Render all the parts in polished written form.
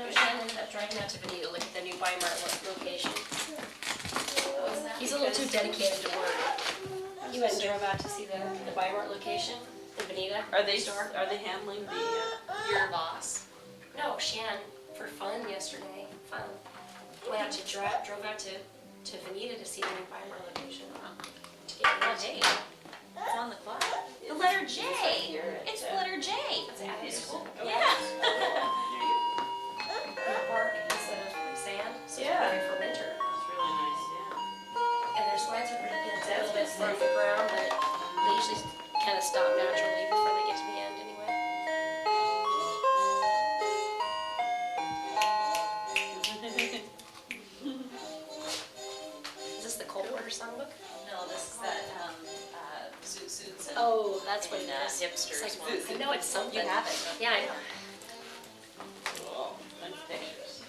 No, Shannon ended up driving out to Benita to look at the new Weimar location. He's a little too dedicated to work. He went and drove out to see the Weimar location in Benita. Are they handling the Your boss? No, Shan, for fun yesterday. Fun. Went out to drove out to Benita to see the new Weimar location. To get a J. It's on the clock. The letter J. It's the letter J. That's at his school. Yeah. Park instead of sand, so Yeah. it's perfect for winter. It's really nice, yeah. And their slides are pretty good. It's a little bit from the ground, but they usually kind of stop naturally before they get to the end anyway. Is this the Coldwater songbook? No, this is that zoot suits and Oh, that's what it and, is. hipsters It's like, ones. I know it's something. You have it. Yeah, I know. Cool. Nice pictures.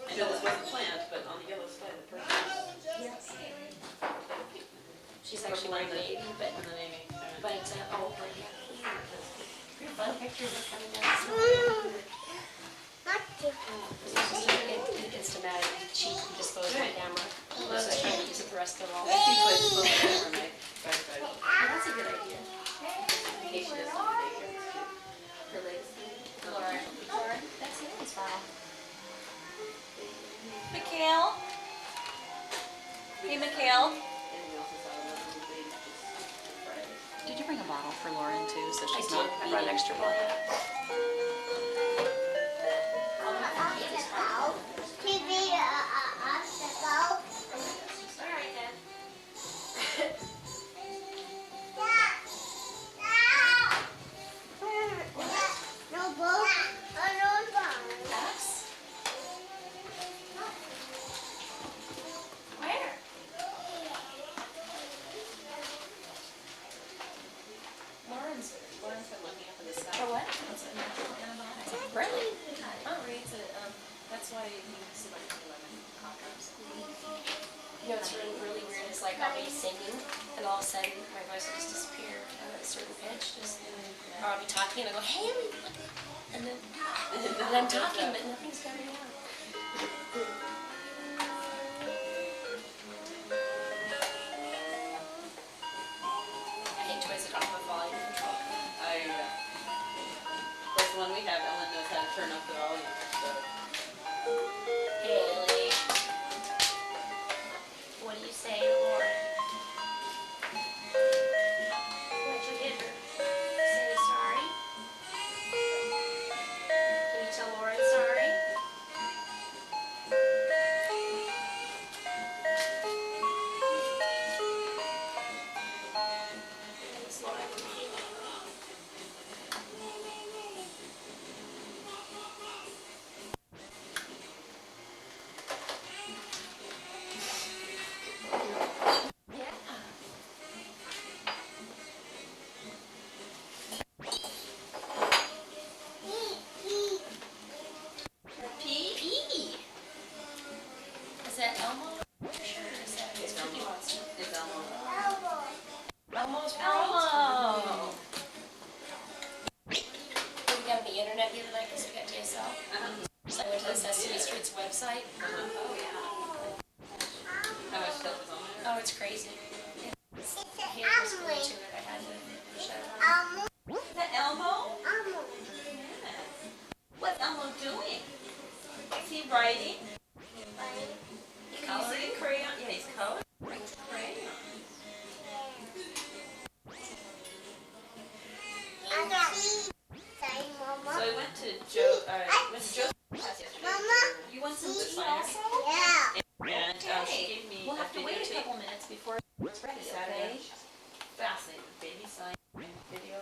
I know this wasn't planned, but on the yellow side, the purple. Yes. She's actually wearing navy, but And the navy. oh, but yeah. Fun pictures are coming out. It's dramatic, cheap, disposable camera. I was just trying to use it the rest of it all. I think like the camera might Oh, that's a good idea. in case she doesn't take it. Her legacy. Laura, that's Ann's file. Mikhail? Hey, Mikhail? Did you bring a bottle for Lauren too, so she's not I brought an extra bottle. Alright then. Max? Where? Lauren's been looking up in the sky. For what? Really? That's why you see like 11 cockroaches. You know, it's really weird. It's like I'll be singing, and all of a sudden my voice will just disappear at a certain pitch. Or I'll be talking, and I go, "Hey, and then I'm talking, but nothing's coming out. I hate toys that don't have a volume control. That's the one we have. Ellen knows how to turn up the volume. So. Haley, what do you say to Lauren? What'd you hit her? Say sorry. Can you tell Lauren sorry? Thanks, Lauren. P.E. Is that Elmo? Sure, is that it's Cookie Monster? It's Elmo. Elmo's Elmo! We got the internet the other night because we got DSL. So I went to the Sesame Street's website. Oh, yeah. How much stuff is on there? Oh, it's crazy. I hate this going to it. I had to shut it off. Is that Elmo? Yeah. What's Elmo doing? Is he writing? Can you see crayon? Yeah, he's coloring. Crayon. So I went to Joe's house yesterday. You want some tea also? And she gave me We'll have to wait a videotape. couple minutes before it's ready, Saturday. okay? Fascinating. Baby sign video.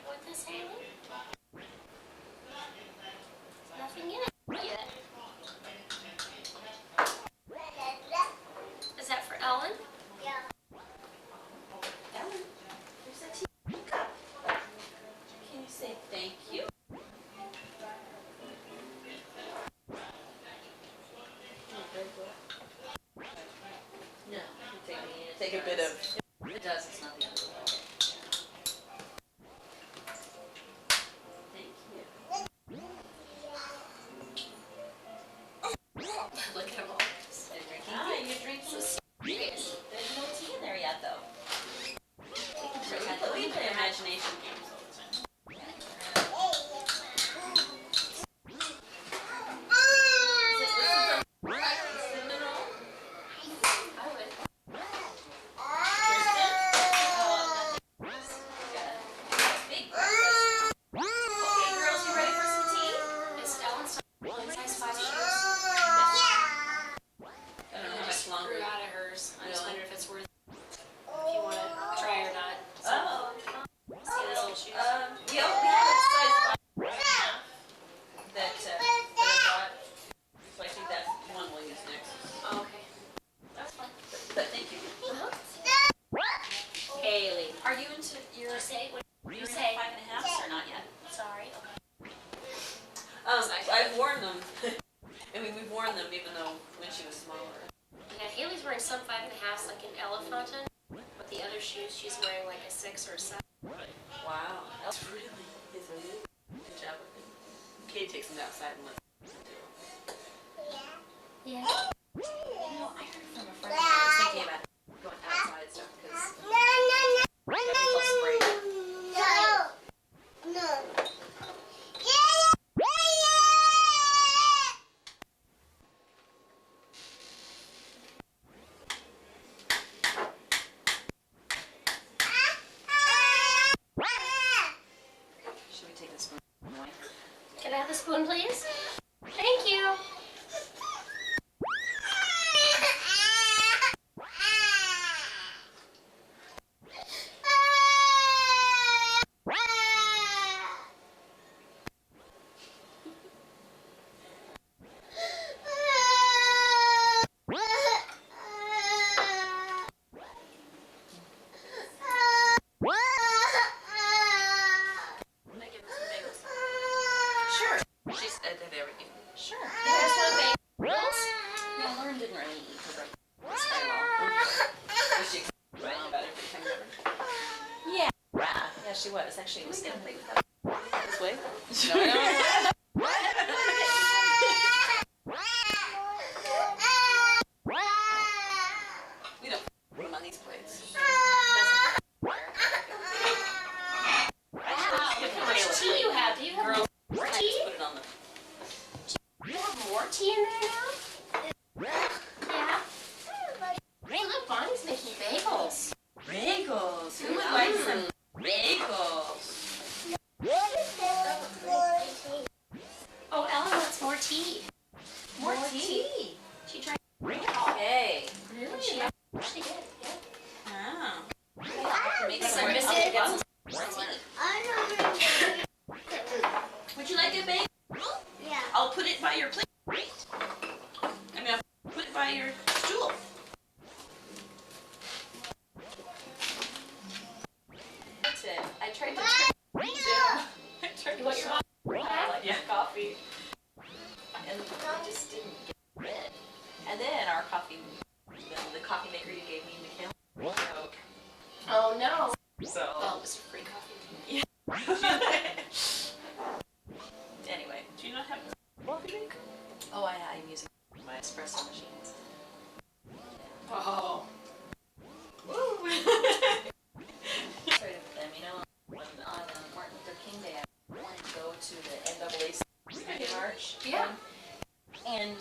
What this, Haley? Nothing in it yet. Is that for Ellen? Ellen, there's that tea cup. Can you say thank you? No. Take a bit of. It does. It's not the end of the world. I've worn them. I mean, we've worn them even though when she was smaller. Yeah, Haley's wearing some 5.5s, like an elephant. With the other shoes, she's wearing like a 6 or a 7. Wow, that's really is a good job with it. Katie takes them outside and lets them do it. Yeah. You know, I heard from a friend that was thinking about going outside stuff because people spray. Should we take a spoon? Can I have the spoon, please? Thank you. She was. Actually, it was going to play with that. This way? No. We don't put them on these plates. Wow, look how much tea you have. Do you have more tea? Put it on the... Do you have more tea in there now? Yeah. Hey, look, Bonnie's making bagels. Bagels. Who would like some bagels? Oh, Ellen wants more tea. More tea. She tried. Okay. Really? She did. Yeah. Oh. Make some biscuits. Would you like a bagel? Yeah. I'll put it by your plate. I mean, I'll put it by your stool. That's it. I tried to turn it down. I tried to want your like coffee. And I just didn't get it. And then our coffee, the coffee maker you gave me, Mikhail, broke. Oh no. So. Well, it was free coffee. Yeah. Anyway, do you not have a coffee maker? Oh, I'm using my espresso machines. Oh. Woo! Sorry to them, you know, when on Martin Luther King Day, I wanted to go to the NAACP march. Yeah. And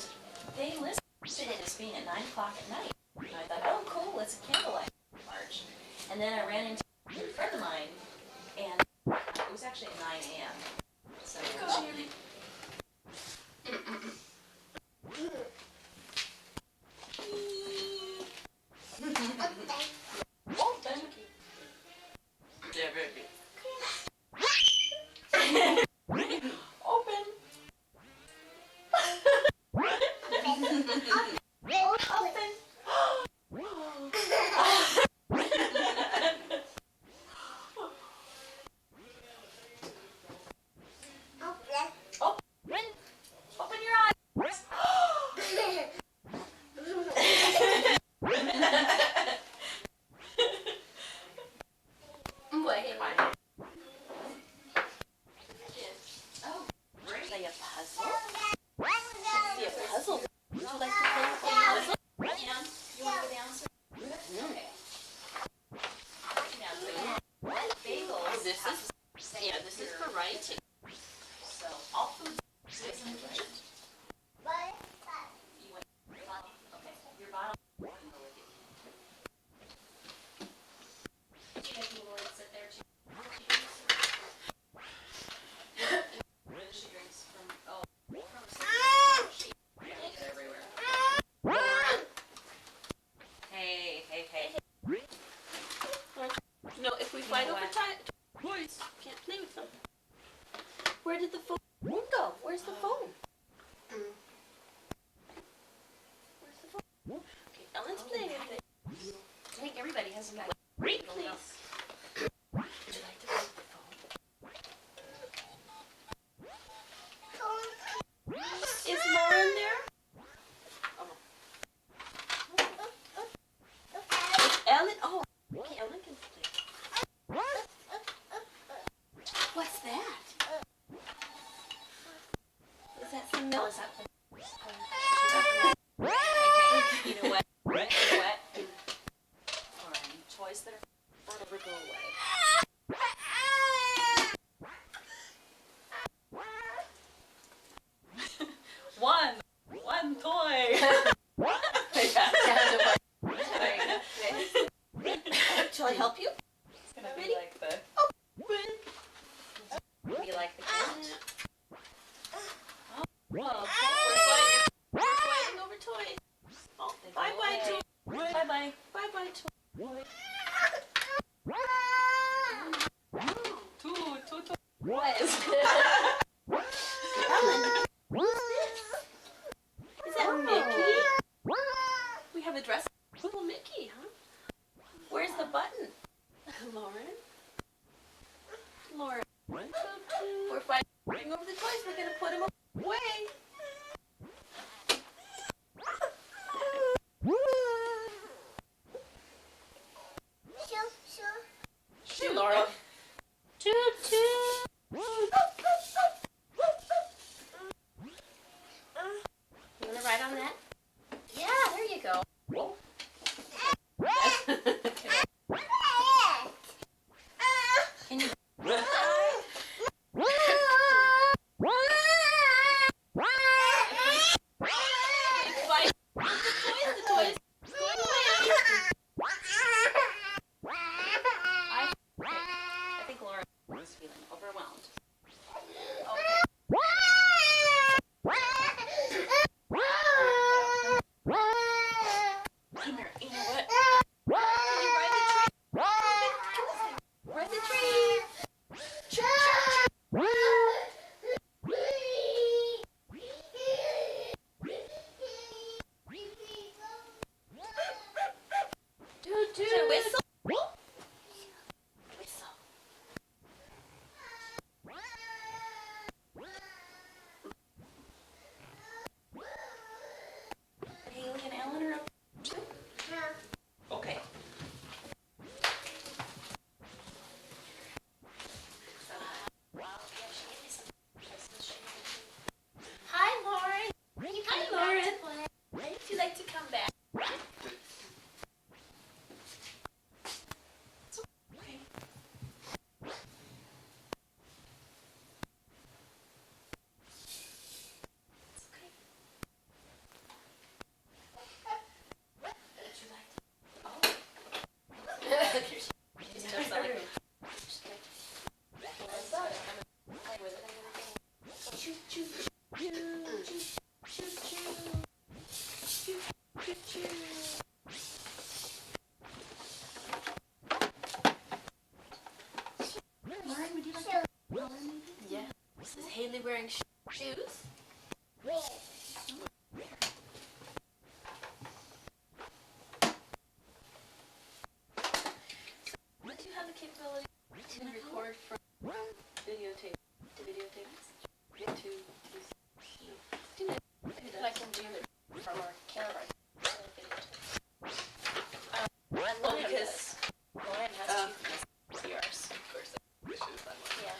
they listed it as being at 9 o'clock at night. And I thought, oh, cool, it's a candlelight march. And then I ran into a friend of mine, and it was actually at 9 a.m. So, yeah, very good. Open. Open. Open your eyes. Wait. Oh, play a puzzle? See a puzzle? Would you like to play a puzzle? Yeah. You want to go downstairs? Okay. Now, so bagels. This is for writing. So, all food stays in the kitchen. You want your bottle? Okay. Your bottle. Go with you. You guys can go and sit there too. She drinks from, from she drinks everywhere. Hey. No, if we fight over toys, can't play with them. Where did the phone go? Where's the phone? Where's the phone? Okay, Ellen's playing with it. I think everybody has a nice. Read, please. Would you like to play with the phone? No. is that You know what? You know what? Lauren, toys that are never go away. One toy. Shall I help you? It's gonna be like the. Be like the cat. Well, we're fighting over toys. Oh, bye-bye, toy. Bye-bye. Bye-bye, toy. Two. What is Is that Mickey? We have a dress. Little Mickey, huh? Where's the button? Lauren? We're fighting over the toys. We're going to put them away. Shoo, Laura. Toot, toot. You want to ride on that? Yeah, there you go. Can you fight the toys? I think Lauren is feeling overwhelmed. Come here. You know what? Can you ride the tree? Ride the tree. Toot, toot. Whistle. Whistle. Haley and Ellen are up too? Okay. Hi, Lauren. Hi, Lauren. Would you like to come back? It's okay. It's okay. Would you like to? Oh. She just jumps out like she's like, play with it and everything. Choo, choo, choo, choo, choo, choo. Choo, choo, choo. Lauren, would you like to? Yeah. Is Haley wearing shoes? Do you have the capability to record from videotape to videotape? To do that. I can do it from our camera. Well, because Lauren has two PRs. Of course, I should have done one. Yeah.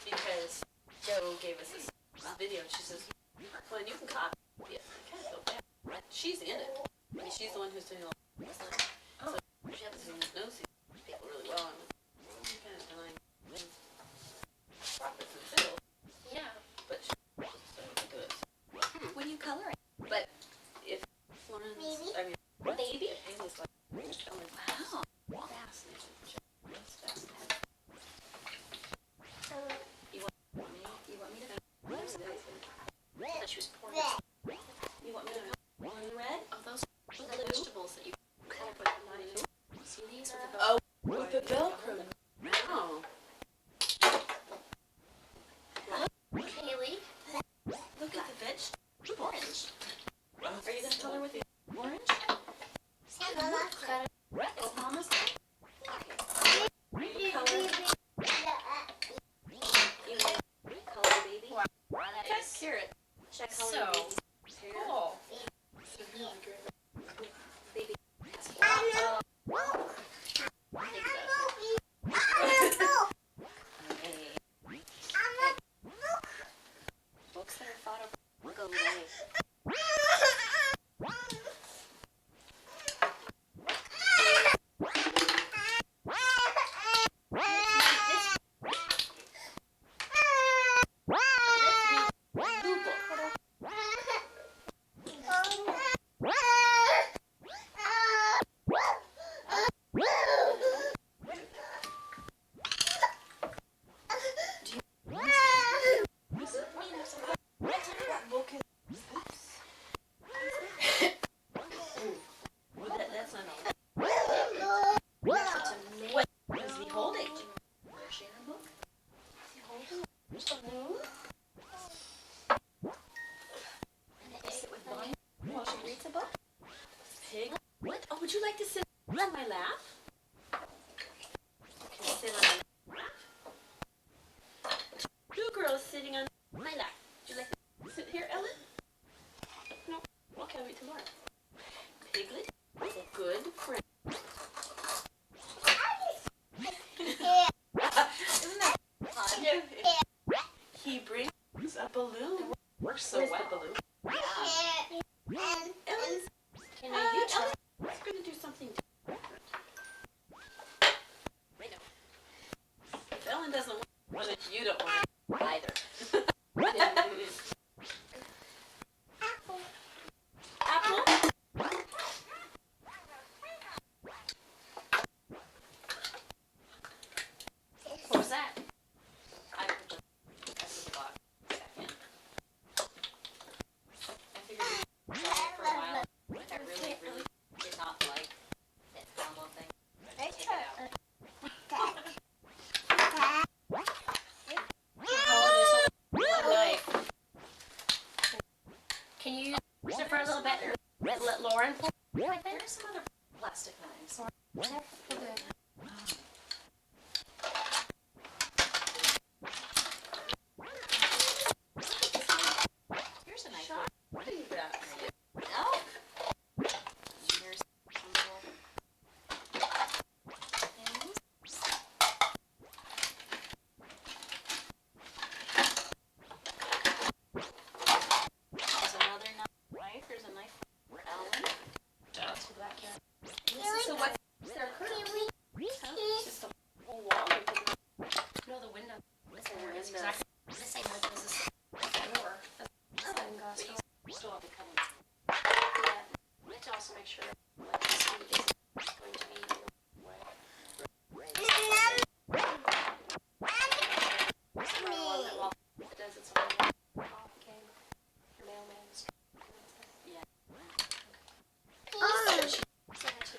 Because Joe gave us this video and she says, well, you can copy it. I can't go back. She's in it. I mean, she's the one who's doing all this. Oh. So she happens to know these people really well and kind of denying profits and sales, Yeah. but she's so good. What are you coloring? But if Florence, I mean, Baby? Haley's like, selling Wow. fascinating. That's fascinating. You want me to? That she was pouring. You want me to come on red? Oh, those are the vegetables that you kind of put in mine. See these are the Oh, with the Velcro. Wow. Haley. Look at the veg. Orange. Are you going to color with the Orange? Cut it. Is Mama's there? color? You color baby? Nice. Carrot. Should I color So baby's hair? cool. Baby. sitting on my lap. Would you like to sit here, Ellen? No. Okay, I'll wait tomorrow. Piglet is a good friend. Isn't that fun? He brings a balloon. Works so well. The balloon? Ellen, Can you try? Ellen's going to do something different. I know. If Ellen doesn't want it, you don't want it either. Apple? What was that? I put the rest of the box back in. I figured we'd try it for a while. I really, really did not like that combo thing. Take it out. Oh, there's a knife. Can you use it for a little bit and let Lauren pull with it? There's some other plastic knives. Okay. Here's a knife. What do you got? No. Here's some little things. There's another knife. Here's a knife for Ellen. That's the black cat. So what's their curtain? It's just a whole wall. No, the window. It's It's exactly the same width as this door. The sliding glass door. You still have to come Yeah. We have to also make sure like the speed is going to be in the way. It's not one that while it does its own off game. Your mailman's. Yeah. Oh, she said that too.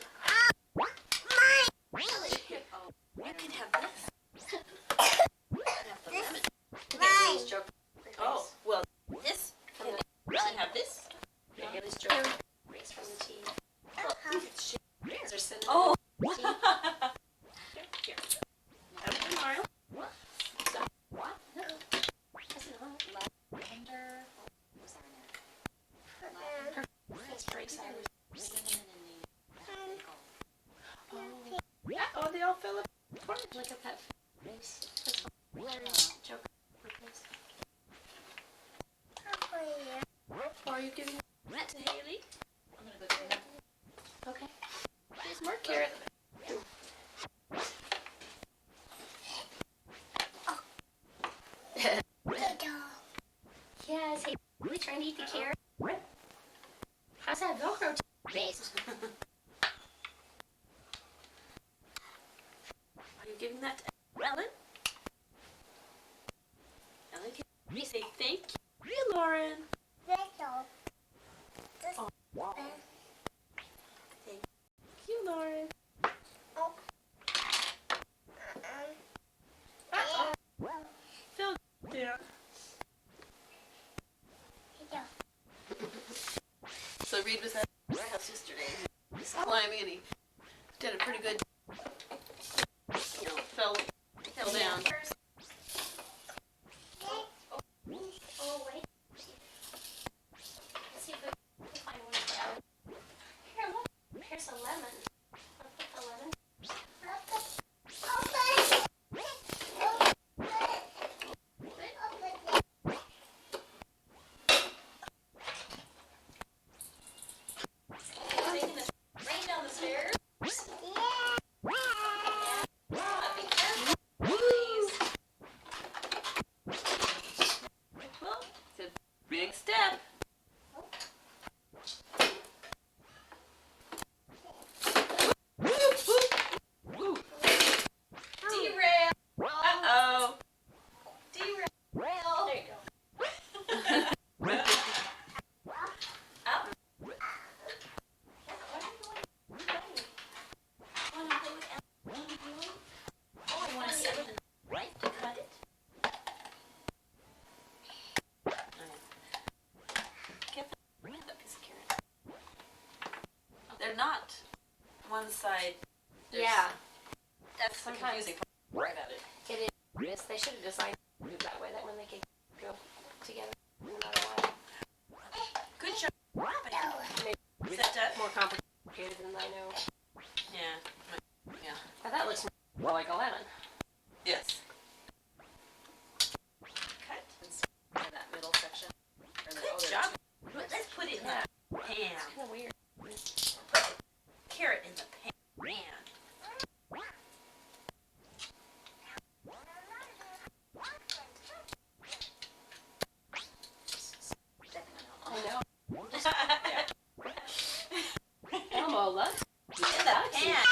Oh, you can have this. You can have the lemon. Haley's joke. Oh, well, this can really have this. Haley's joke. Race from the tea. You could share. Is there cinnamon? Oh. Tea? Here. Have it tomorrow. What? So, what? Is it not? Lavender. What was that in there? Lavender. It's breaks out. Cinnamon and the. Oh, Yeah. Oh, they all fill up. look at that face. That's joke. Face. Or are you giving That to Haley. I'm gonna go get it. Okay. There's more carrot. Yes, hey, are we trying to eat the carrot? How's that Velcro face? Are you giving that to Ellen? Ellen, can you say thank you, Lauren? Wow. Thank you, Lauren. Phil, yeah. So Reed was at our house yesterday. He's climbing and he did a pretty good, fell down. Oh, wait. Let's see if we can find one for Ellen. Here, look. Here's a lemon. I'll put the lemon. Taking the rain down the stairs. Be careful, please. Well, it's a big step. Derail. Uh-oh. Derail. There you go. Up. Oh, I want to set it right to cut it. Bring that piece of carrot. They're not one side. There's- Yeah, That's the Sometimes- confusing part about it. it is. They should have designed it that way, that when they get together no matter what. Good job. Maybe Set up. more complicated than I know. Yeah. Yeah. Now that looks more like a lemon. Yes. Cut. In that middle section. Good job. Let's put it in that pan. It's kind of weird. Put the carrot in the pan. I know. Elmo loves In the pan.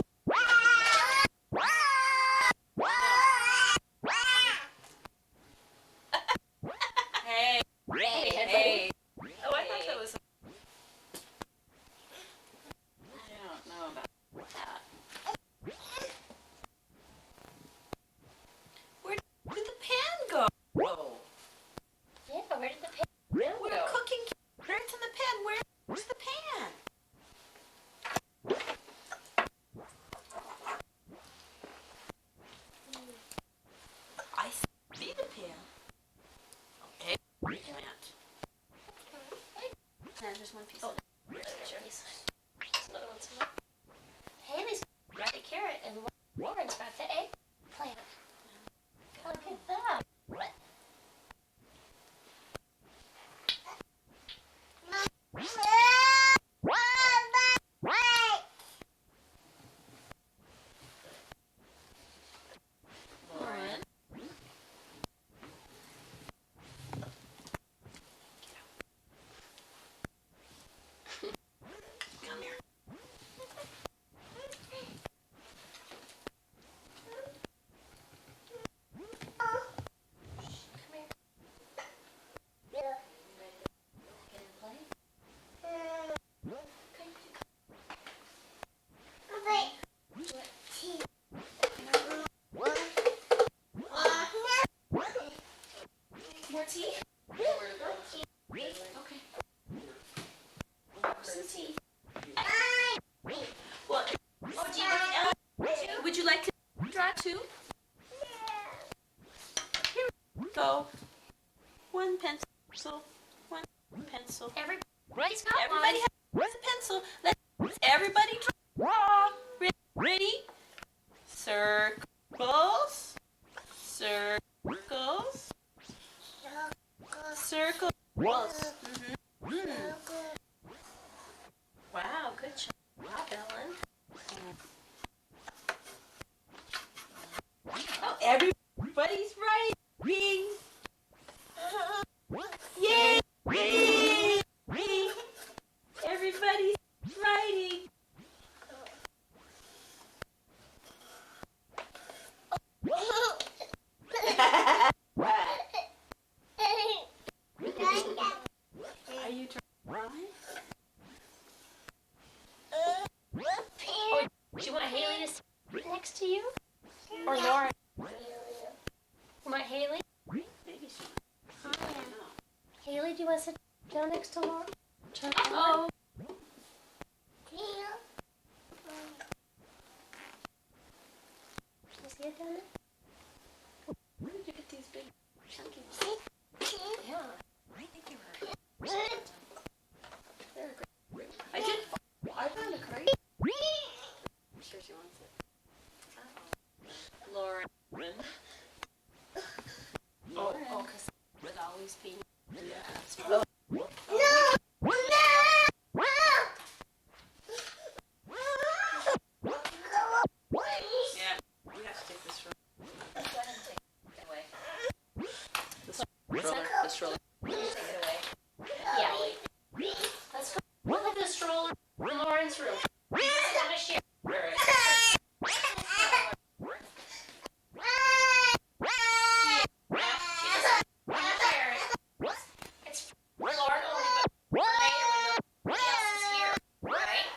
Hey. Hey. Oh, I thought that was. I don't know about that. Where did the pan go? Yeah, where did the pan We're go? cooking carrots in the pan. Where's the pan? I see the pan. Okay. Plant. There's one piece. Oh, sure. There's another one somewhere. Haley's got the carrot and Lauren's got the eggplant. Look at that. Lauren. Come here. More tea? Okay. Some tea. Well, Oh, do you want it would you like to draw too? Here we go. One pencil. One pencil. Everybody's got Everybody one. has a pencil. Let's everybody draw. Ready? Circles. Circles. Circles. Wow, good job, Ellen. Oh, everybody's writing. Yay! Yay! Everybody's writing. Are you drawing? Do you want Haley to sit next to you? Or Lauren? You want Haley? Maybe she. I don't know. Haley, do you want to sit down next to Lauren? Oh. You see it down there? Where did you get these big chunky? Yeah. I think you were. They're great. I found a crate. I'm sure she wants it. Lauren. Oh, because it would always be. Yeah. Yeah. We have to take this from Go ahead and take it away. the stroller. The stroller. Take it away. Yeah. Let's go. We'll put the stroller in Lauren's room. We just want to share. It's for Lauren only, but later when nobody else is here, right?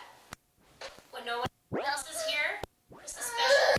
When no one else is here, it's a special.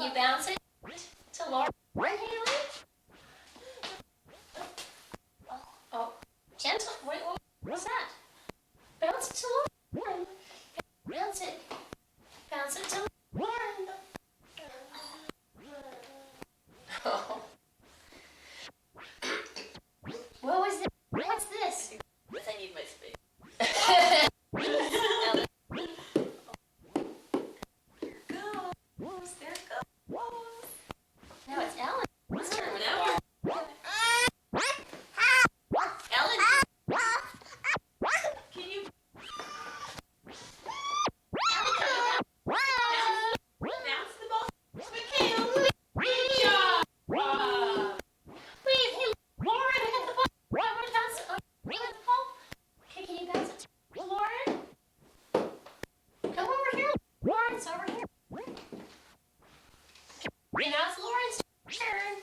you bounce it to Lauren, Haley? Oh, gentle. Wait, what's that? Bounce it to Lauren. Bounce it. Bounce it to Lauren. Oh. What was this? What's this? I need my space. There it goes. No, it's Ellen. What's her name? Ellen, can you bounce the ball? Michaela, good job. Wait, hey, Lauren, I got the ball. I want to bounce it. You got the ball? Okay, can you bounce it to Lauren? Come over here. Lauren, it's over here. And now it's Lauren's turn.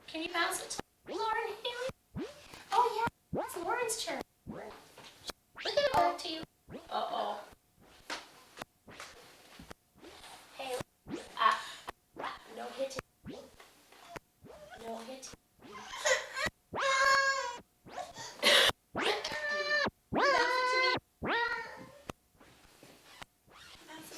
Can you bounce it to Lauren, Haley? Oh, yeah, it's Lauren's turn. Look at it back to you. Uh-oh. Hey, no hitting. No hitting. Bounce it to me. Bounce it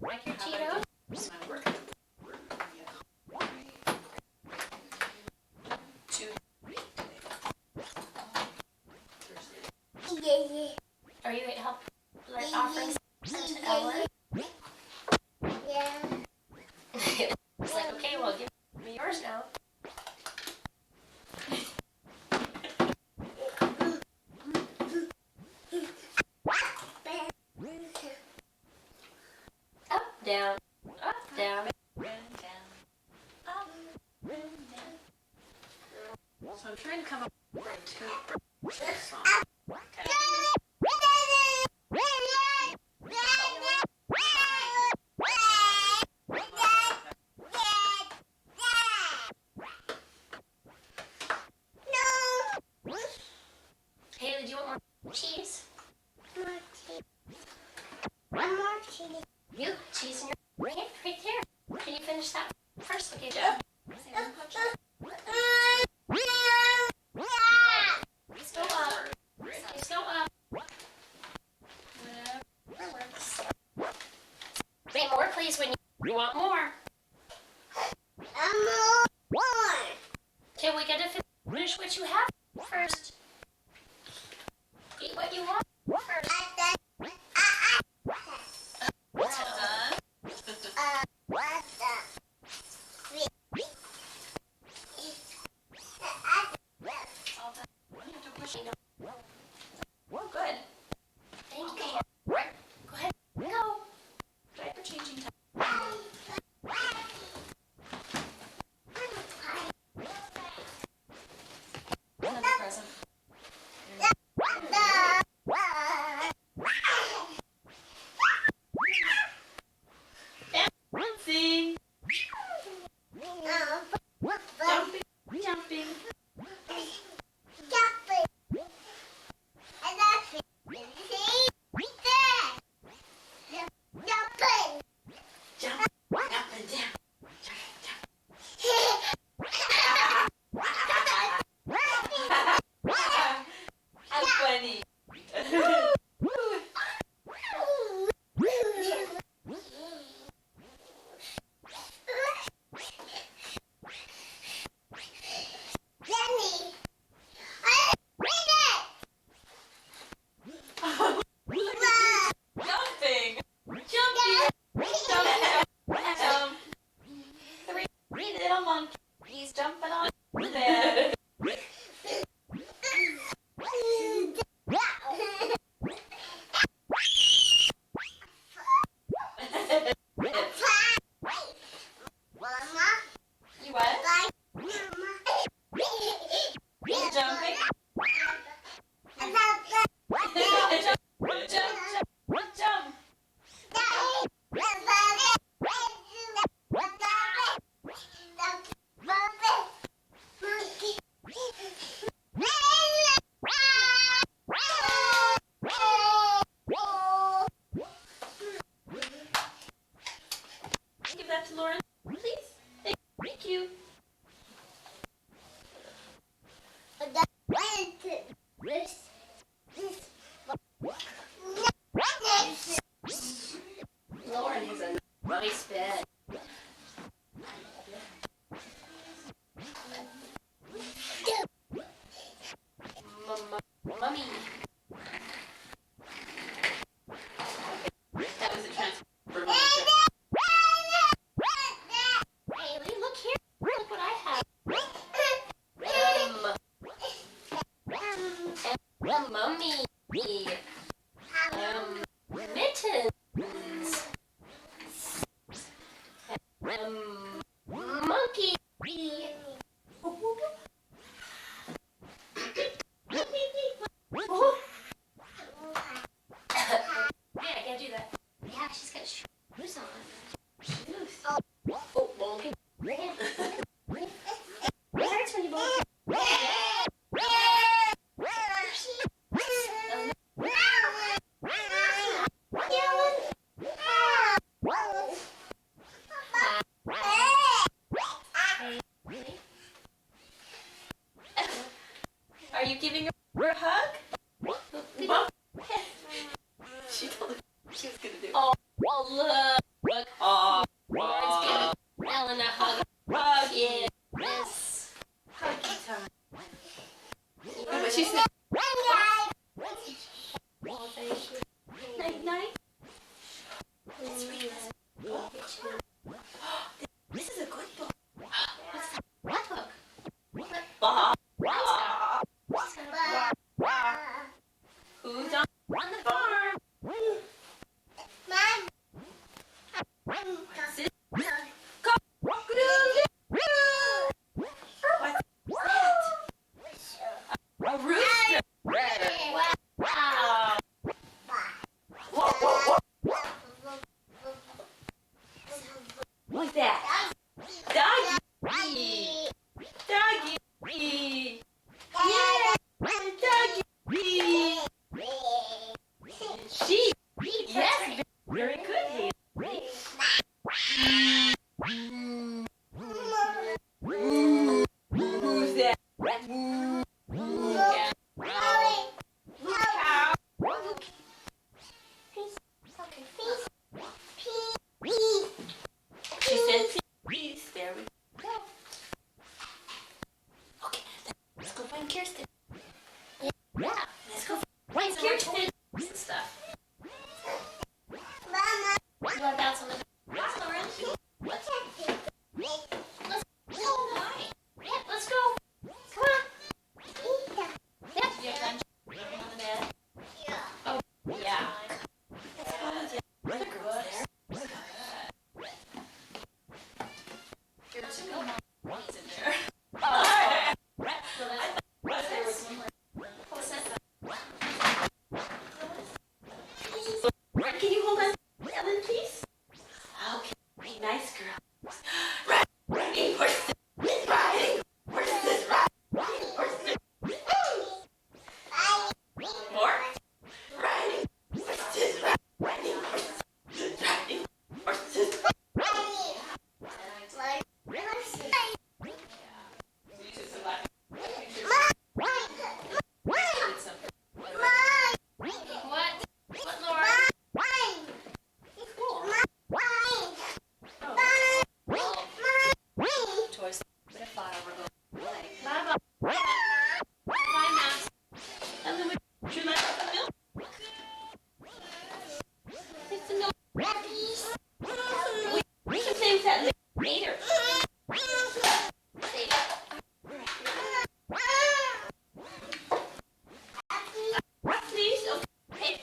Like your Tito? Cheetos? My work. Two. Are you help like offering something to Ellen? It's like, okay, well, give me yours now. Up, down, up, down. So I'm trying to come up with a toothbrush song. Haley, do you want more cheese? You, cheese in your hand, right there. Can you finish that first? Okay, Yeah. Let's go up. Let's go up. Whatever works. Wait, more please when you want more. Okay, we gotta finish what you have first. Eat what you want first. Well done. Well, good. Thank you. Go ahead. Go. Diaper changing time. Another present. Sing. Jumping. Jumping. Jump. Up and down. How funny. Jumping. Jumping. Jump. Three little monkeys jumping on the bed. You what? You jumping? Jump. Give that to Lauren, please. Thank you. Lauren has a nice bed. Mummy. That was a transfer. Haley, look here. Look what I have. Mummy. Mittens. Monkey. Yeah, I can't do that. Yeah, she's got shoes on. Oh, monkey. It hurts when you blow. Are you giving her a hug? Mom? She told me she was gonna do it. Oh, look What'd she say? Well, thank you. Night night. Let's read this book. This is a good book. What's that book? Bob. Who's on the farm? Sis- What's that? A rooster. Wow. What's that? Doggy. Doggy. Yeah. Doggy. Sheep. Yes. Very good, Haley. Who's that? Yeah. Cow. She said peace. There we go. Okay, let's go find Kirstin. Yeah, let's go find Kirstin. And stuff. You want to bounce on the bed, Lauren? Let's go. Yeah, let's go. Come on. Yeah. Do you have fun jumping on the bed? Oh, Yeah. Where the girls there? Here's a couple more ones in there. So that's there was one more. What's that? Can you hold on to Ellen, please? Okay, nice girl. Riding horses, riding horses, riding horses. More? Riding horses, riding horses, riding horses. what? What, Lauren? Toys. Bit of fodder we're going to play. Bye, Max. Ellen, would you like some milk? It's a milk. We can play with that later. Please? Okay. Can I have Thank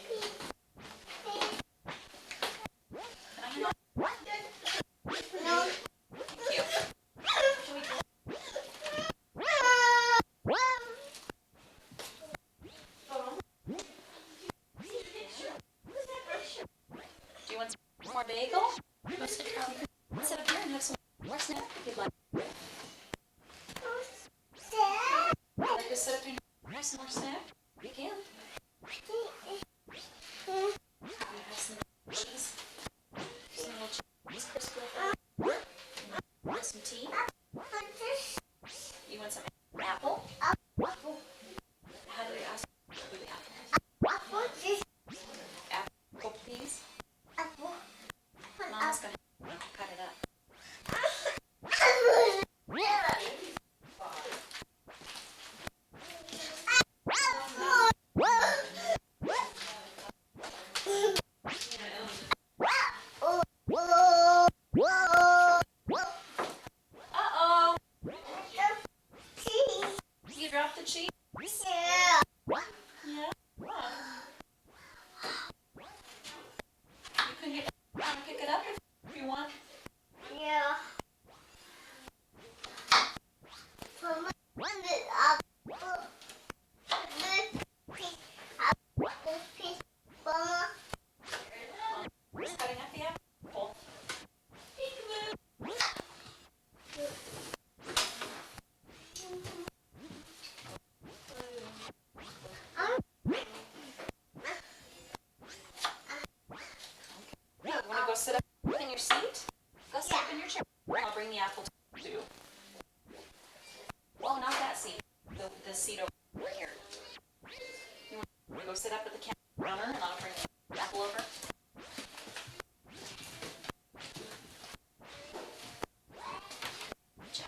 you. Do you want some more bagel? Let's sit down. Sit up here and have some more snack if you'd like. Like to sit up here and have some more snack? You can. You have some cheese. Some little cheese crisp with it. You want some tea? You want some apple? Apple. How do we ask for the apple? Apple, please. Mama's gonna cut it up. Uh-oh. You dropped the cheese? Yeah. You can get down and pick it up if you want. Just cutting up the apple. Peekaboo. You want to go sit up in your seat? Go sit up in your chair. I'll bring the apple to you. Well, not that seat. The seat over here. You want to go sit up at the counter and I'll bring the apple over? Good job.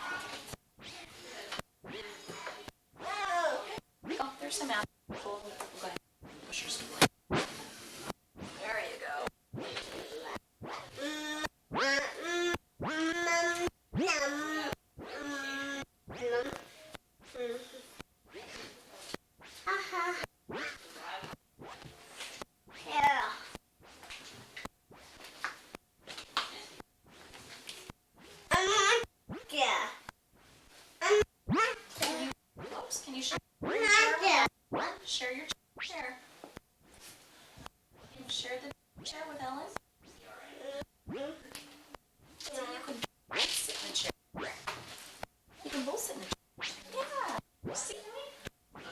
Oh, there's There's some out. Go ahead. Push your stool in. There you go. Oops, can you share your chair? Share your chair. Can you share the chair with Ellen? So you can both sit in the chair. You can both sit in the chair. Yeah. See?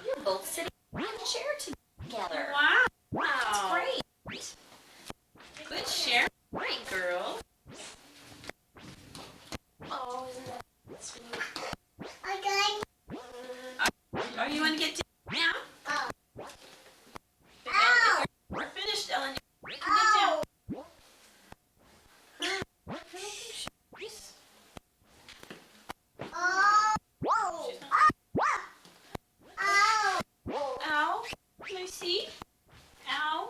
You're both sitting in the chair together. Wow. That's great. Good share. Great girl. Oh, isn't that sweet? Are you want to get down now? If you're finished, Ellen, you can get down. Ow. Can I see? Ow.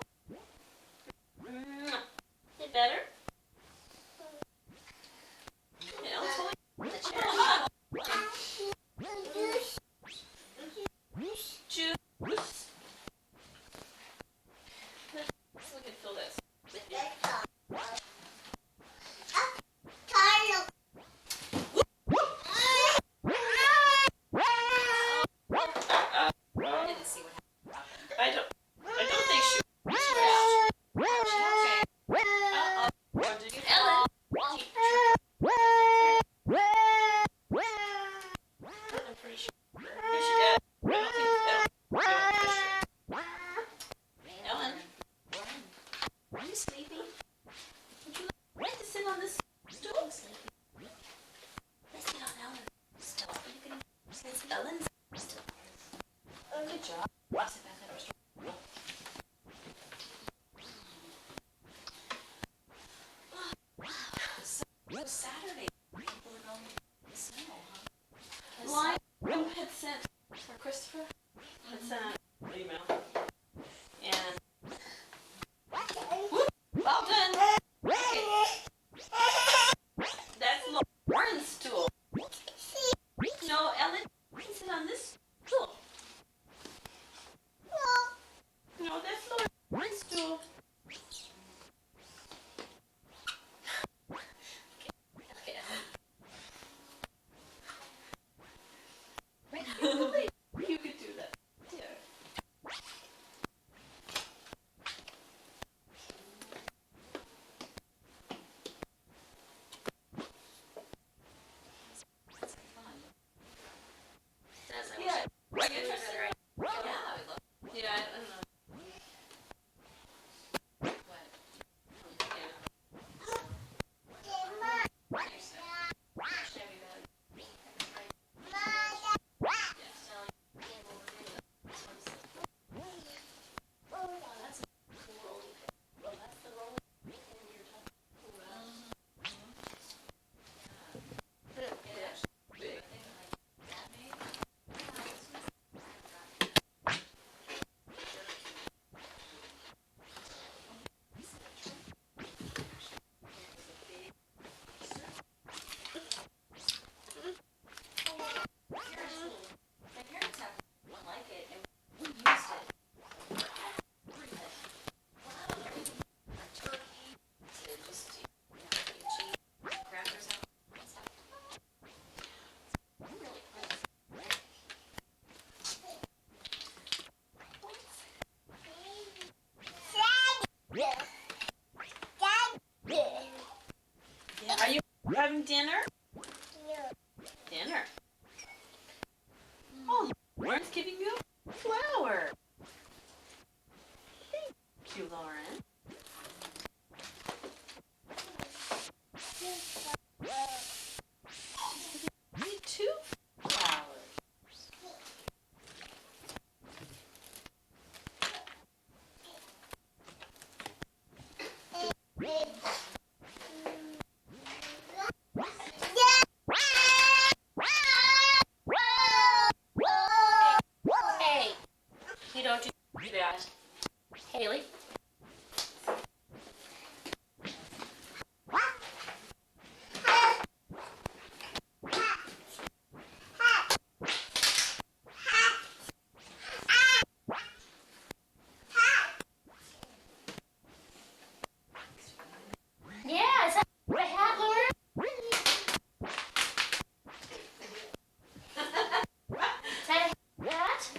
Is it better? Ellen's holding the chair. Juice. Let's look at fill this. I didn't see what happened. I don't think she was out. Okay. Uh-oh. Or did you fall? Ellen. I'm pretty sure. Here she is. I don't think Ellen. Are you sleepy? Would you like to sit on this stool? Let's sit on Ellen's stool. You can sit on Ellen's stool. Good job. Sit back on her stool. So Saturday, people are going to the snow, huh? Line had sent for Christopher. Had sent an email. And well done. That's Lauren's stool. No, Ellen, you can sit on this stool. No, that's Lauren's stool. Okay, You could do that. Yeah. That's fun. Does I Yeah. wish Are you I would interested? rather Yeah, I would love Yeah, I don't know. what? My parents have one like it, and we used it. Turkey, to just, cheese, crackers out, and stuff. Really cool. Yeah. Are you having dinner? Dinner. Oh, Lauren's giving you a flower. Thank you, Lauren. Me two flowers. that. Haley? Yeah, is that a hat, Lauren? Is that a hat?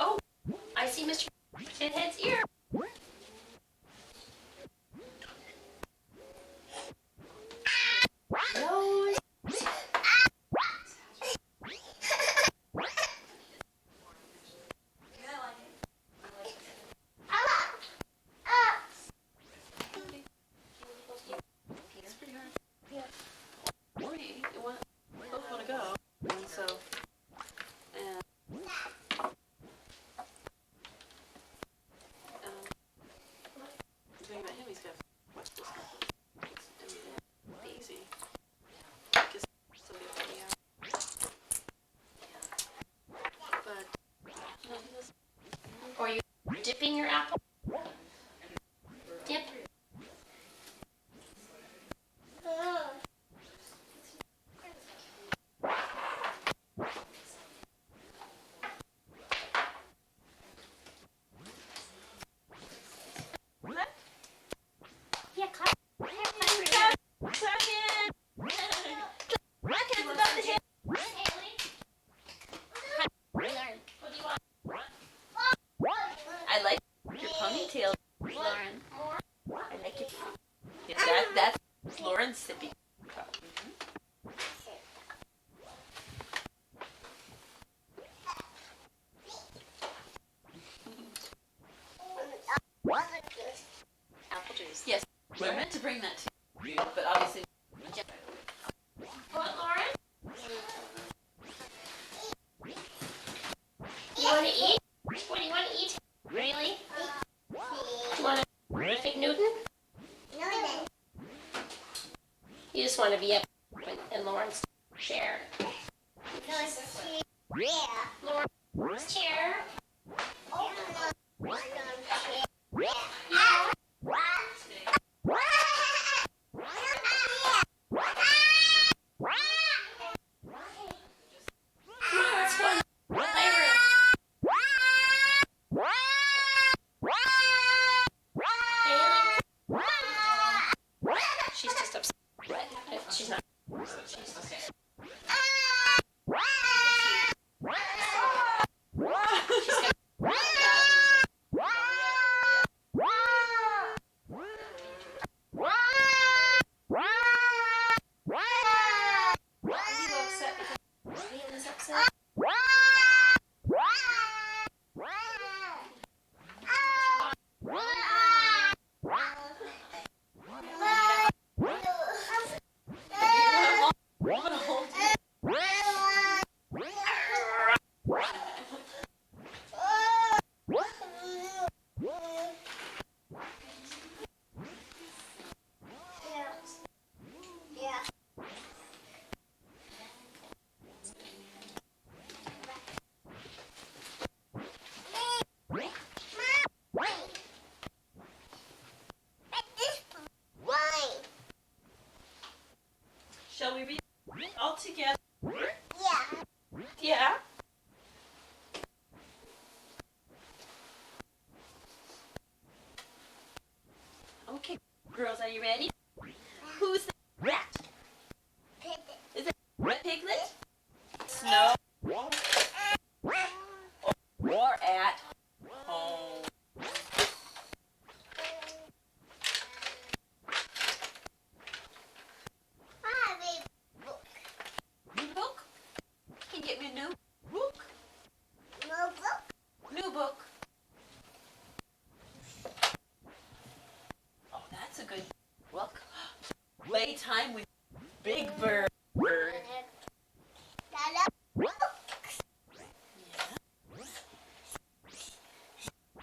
Oh, I see Mr. Pinhead's ear. No. It's pretty hard. Yeah. We both want to go, and so, and the thing about him, he's got watch this stuff. It's easy. Because somebody will be out. But no, he doesn't. Or are you dipping your apple? Dip. Yeah, clap. What do you want? I like your ponytail, Lauren. I like it. Yeah, that's Lauren's sippy cup. Apple juice. Yes, I meant to bring that to you, but obviously. What, Lauren? You want to eat? What do you want to eat? Really? You want a Big Newton? You just want to be up in Lauren's chair. Lauren's chair. That's fun. Playroom. She's just upset. She's not. She's upset. Shall we read all together? Yeah. Okay, girls, are you ready? Who's the rat? Is it Red Piglet? Snow? Or at home? New book? Can you get me a new book? New book. Oh, that's a good book. Playtime with Big Bird.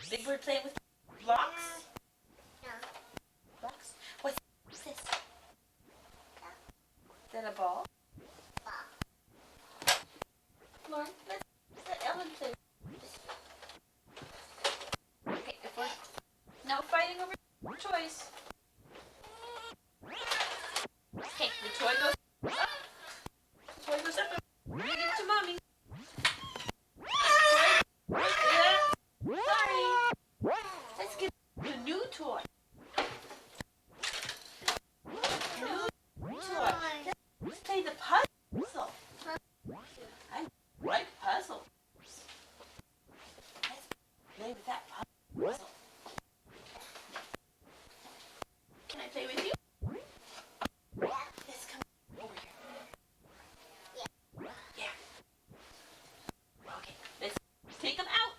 Big Bird playing with blocks? Blocks? What's this? choice. Okay, the toy goes up. The toy goes up. Bring it to mommy. Toy. Yeah. Sorry. Let's get a new toy. New toy. Let's play the puzzle. I like puzzle. Let's play with that puzzle. Can I play with you? Let's come over here. Yeah. Okay, let's take them out.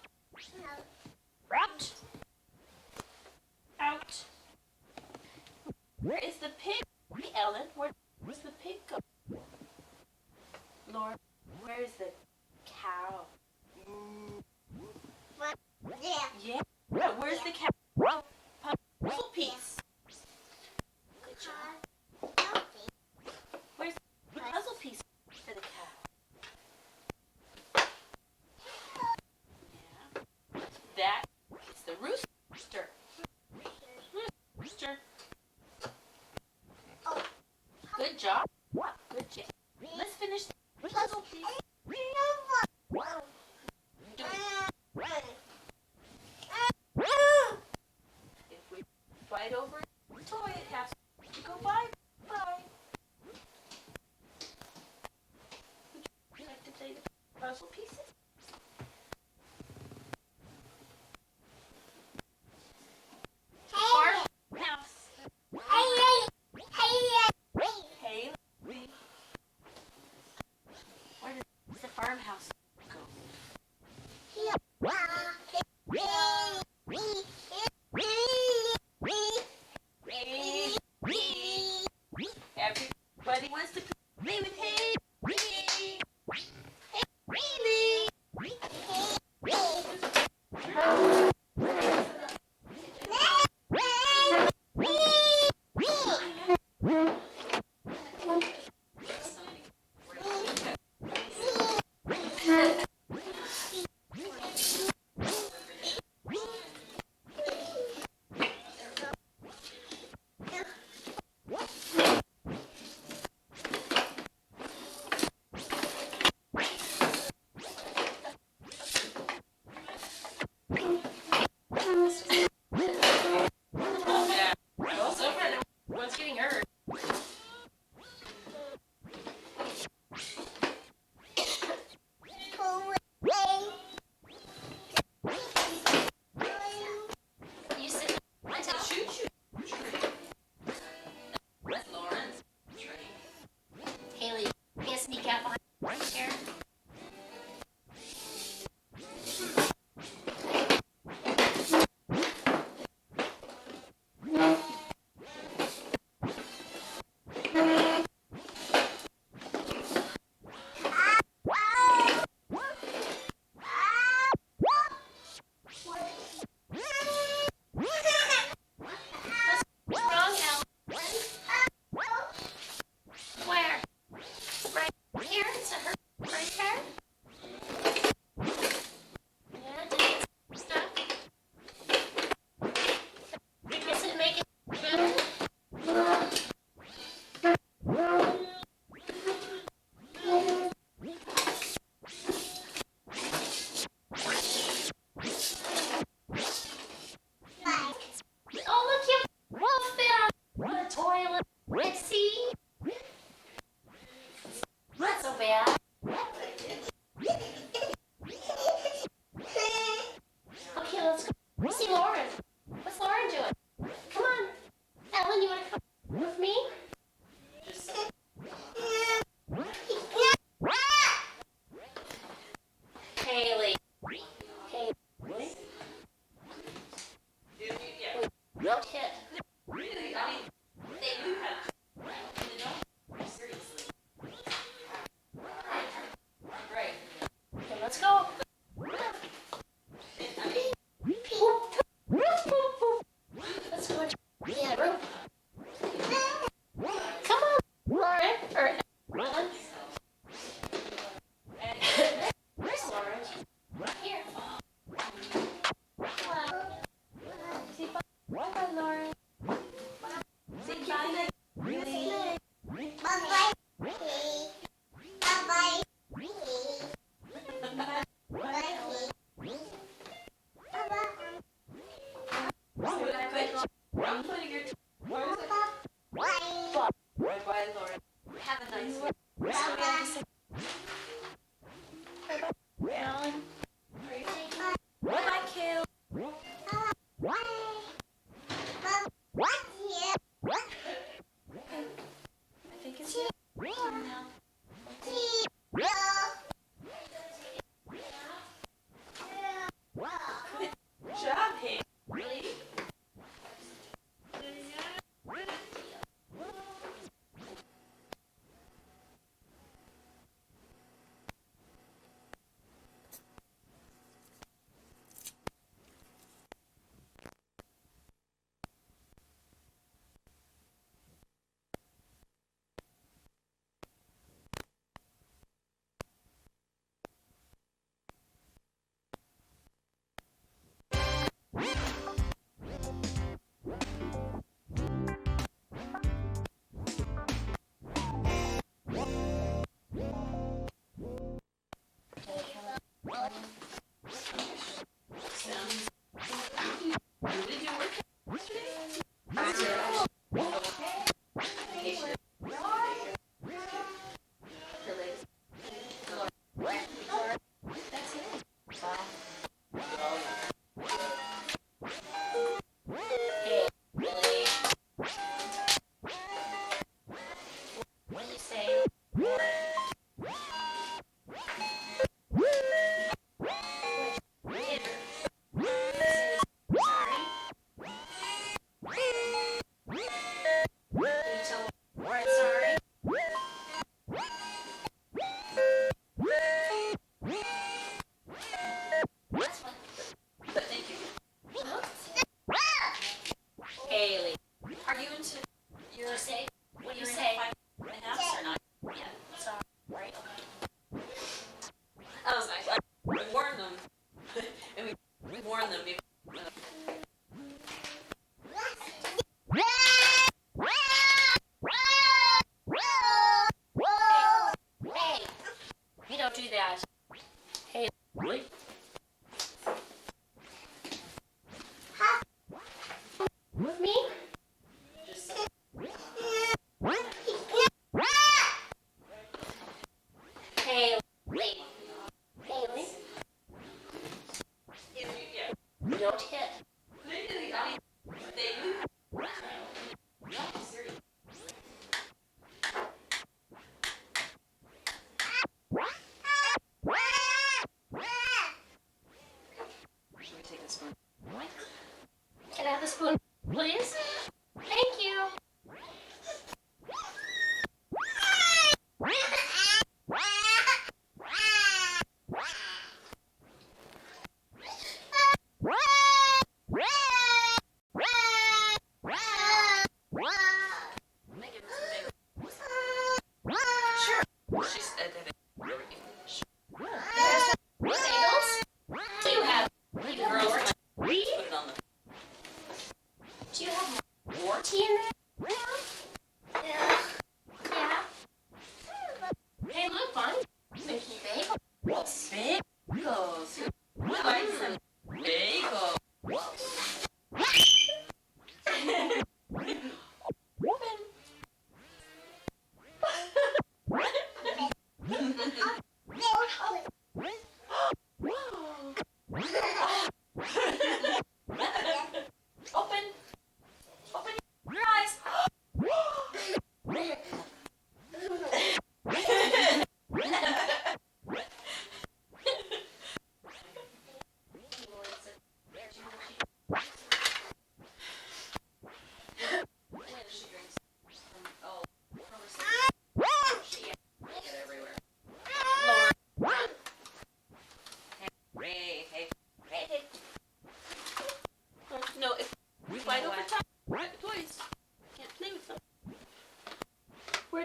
Out. Out. Where is the pig, Ellen? Where's the pig go? Lord, where is the cow? Yeah. Where's the cow? Puzzle piece. Good job. Where's the puzzle piece for the cow? Yeah. That is the rooster. Rooster. Good job. Good job. Let's finish the puzzle piece. If we fight over a toy, it has to go bye-bye. Would you like to play the puzzle pieces? Farmhouse. Hey, Lee. Where does the farmhouse go? Everybody wants to play with Haley. Haley.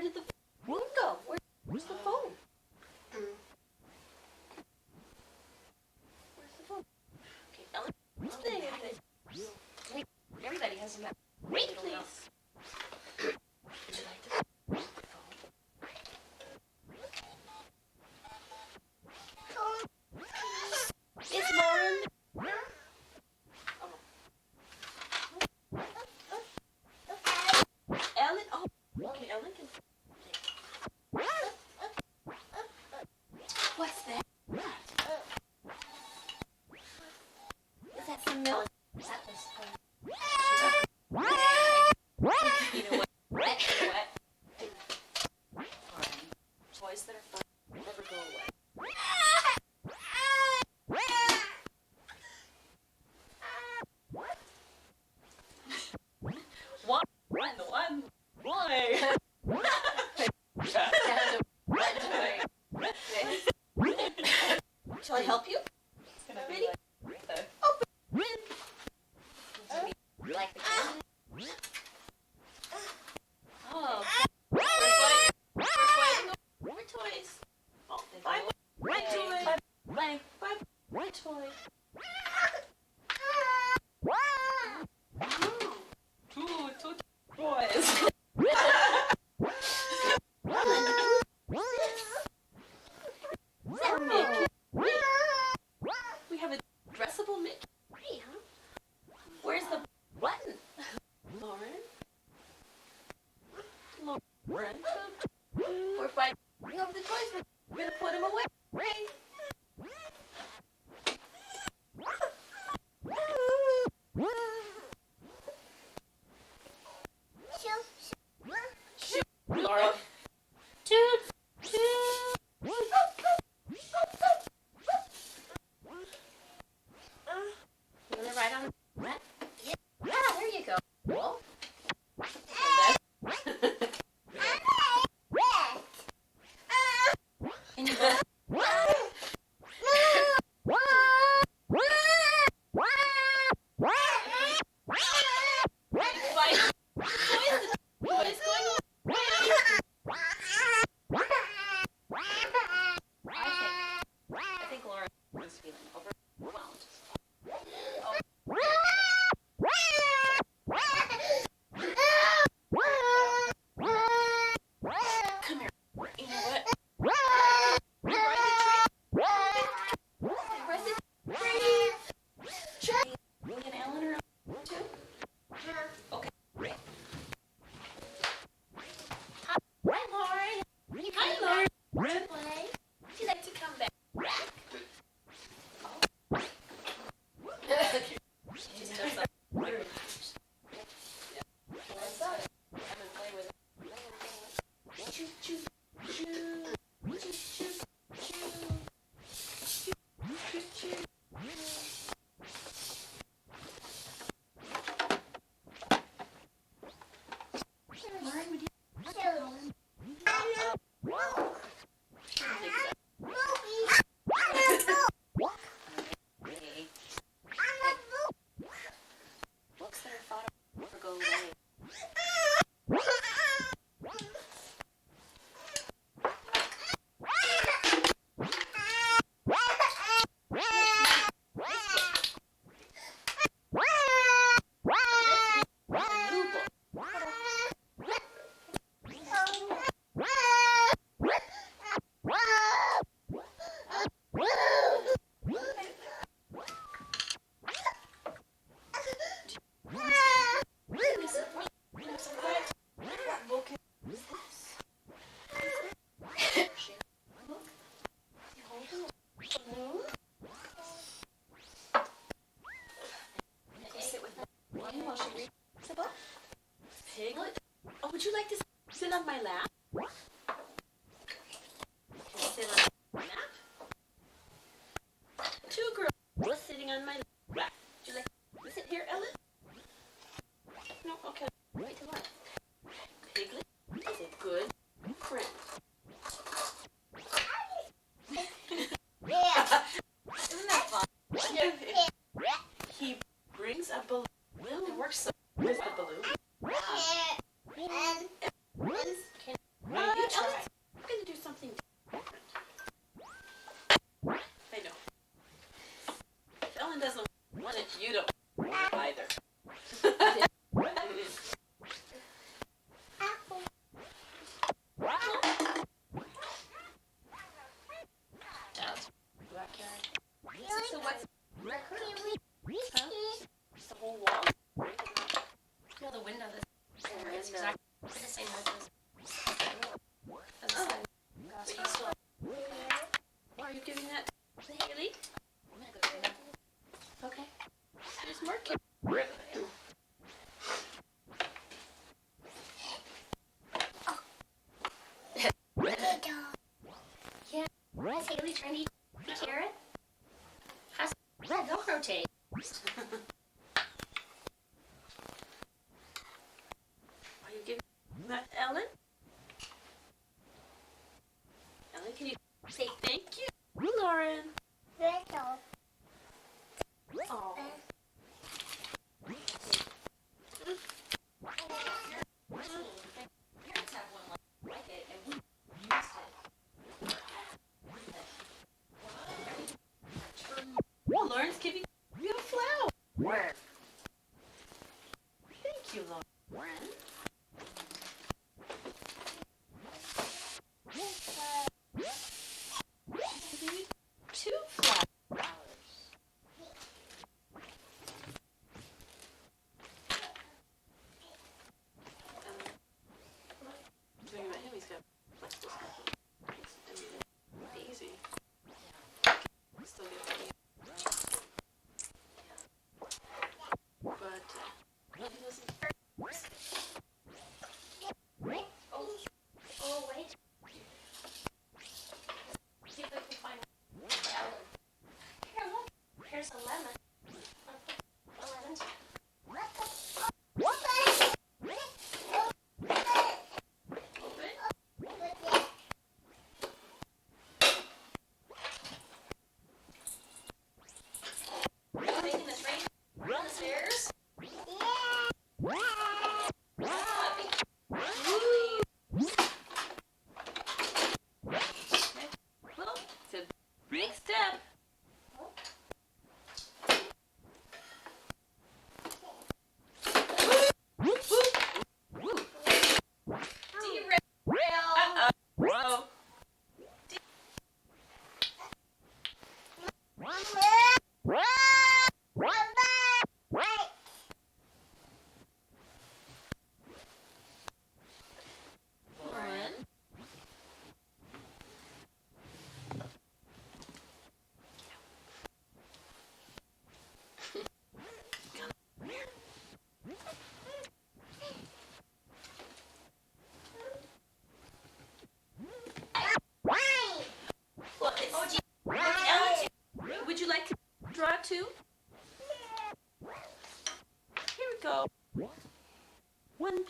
did the phone go? Where's the phone? Where's the phone? Okay, Ellen. Everybody has a map. Wait, please. Would you like to the phone? It's Lauren. Ellen. Oh, okay, Ellen can. What's that? Is that some milk? That was, You know what? You know what? Toys that are fun never go away. Shall I help you? It's gonna be Ready? like the like the candy. oh, We're toys. Oh, bye. Bye, toy. blank. Bye, toy. Two toys. Mickey. We have a dressable Mickey. Hey, huh? Where's the button? Lauren? Lauren? We're fighting over the toys. We're gonna put them away. Shoot, Laura. Toot. You wanna ride on that? Yeah, there you go. Well,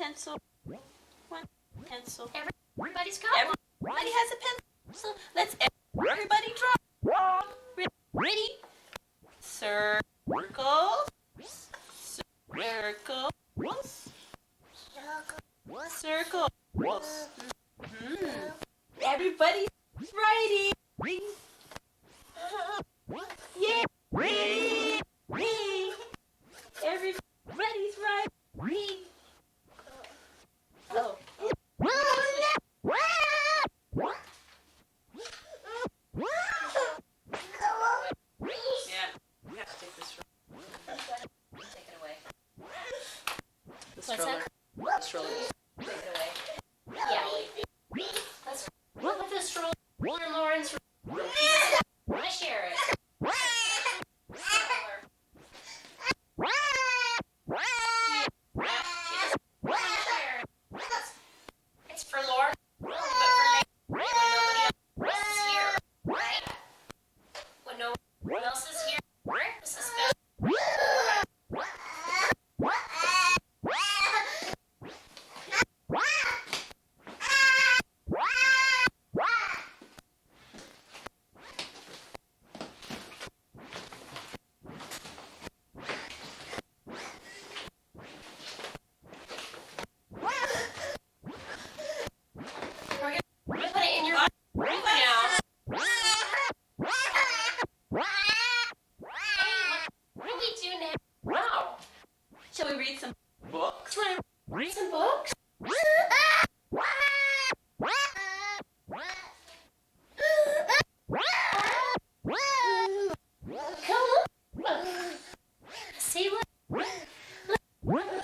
pencil. One pencil. Everybody's got one. Everybody has a pencil. Let's everybody draw. Ready? Circles. Circles. Everybody's writing. Yeah. Ready. Everybody's writing. Oh. Yeah, we have to take this Take it away. What's that? The stroller. Take it away. Yeah. Let's look at the stroller in Lauren's room. I share it. It's for Lauren, but for me, when nobody else is here, right? When no one else is here, this is special. We're gonna put it in your room now. Hey, what do we do now? Wow. Shall we read some books? Do you want to read some books? Come on. See, look.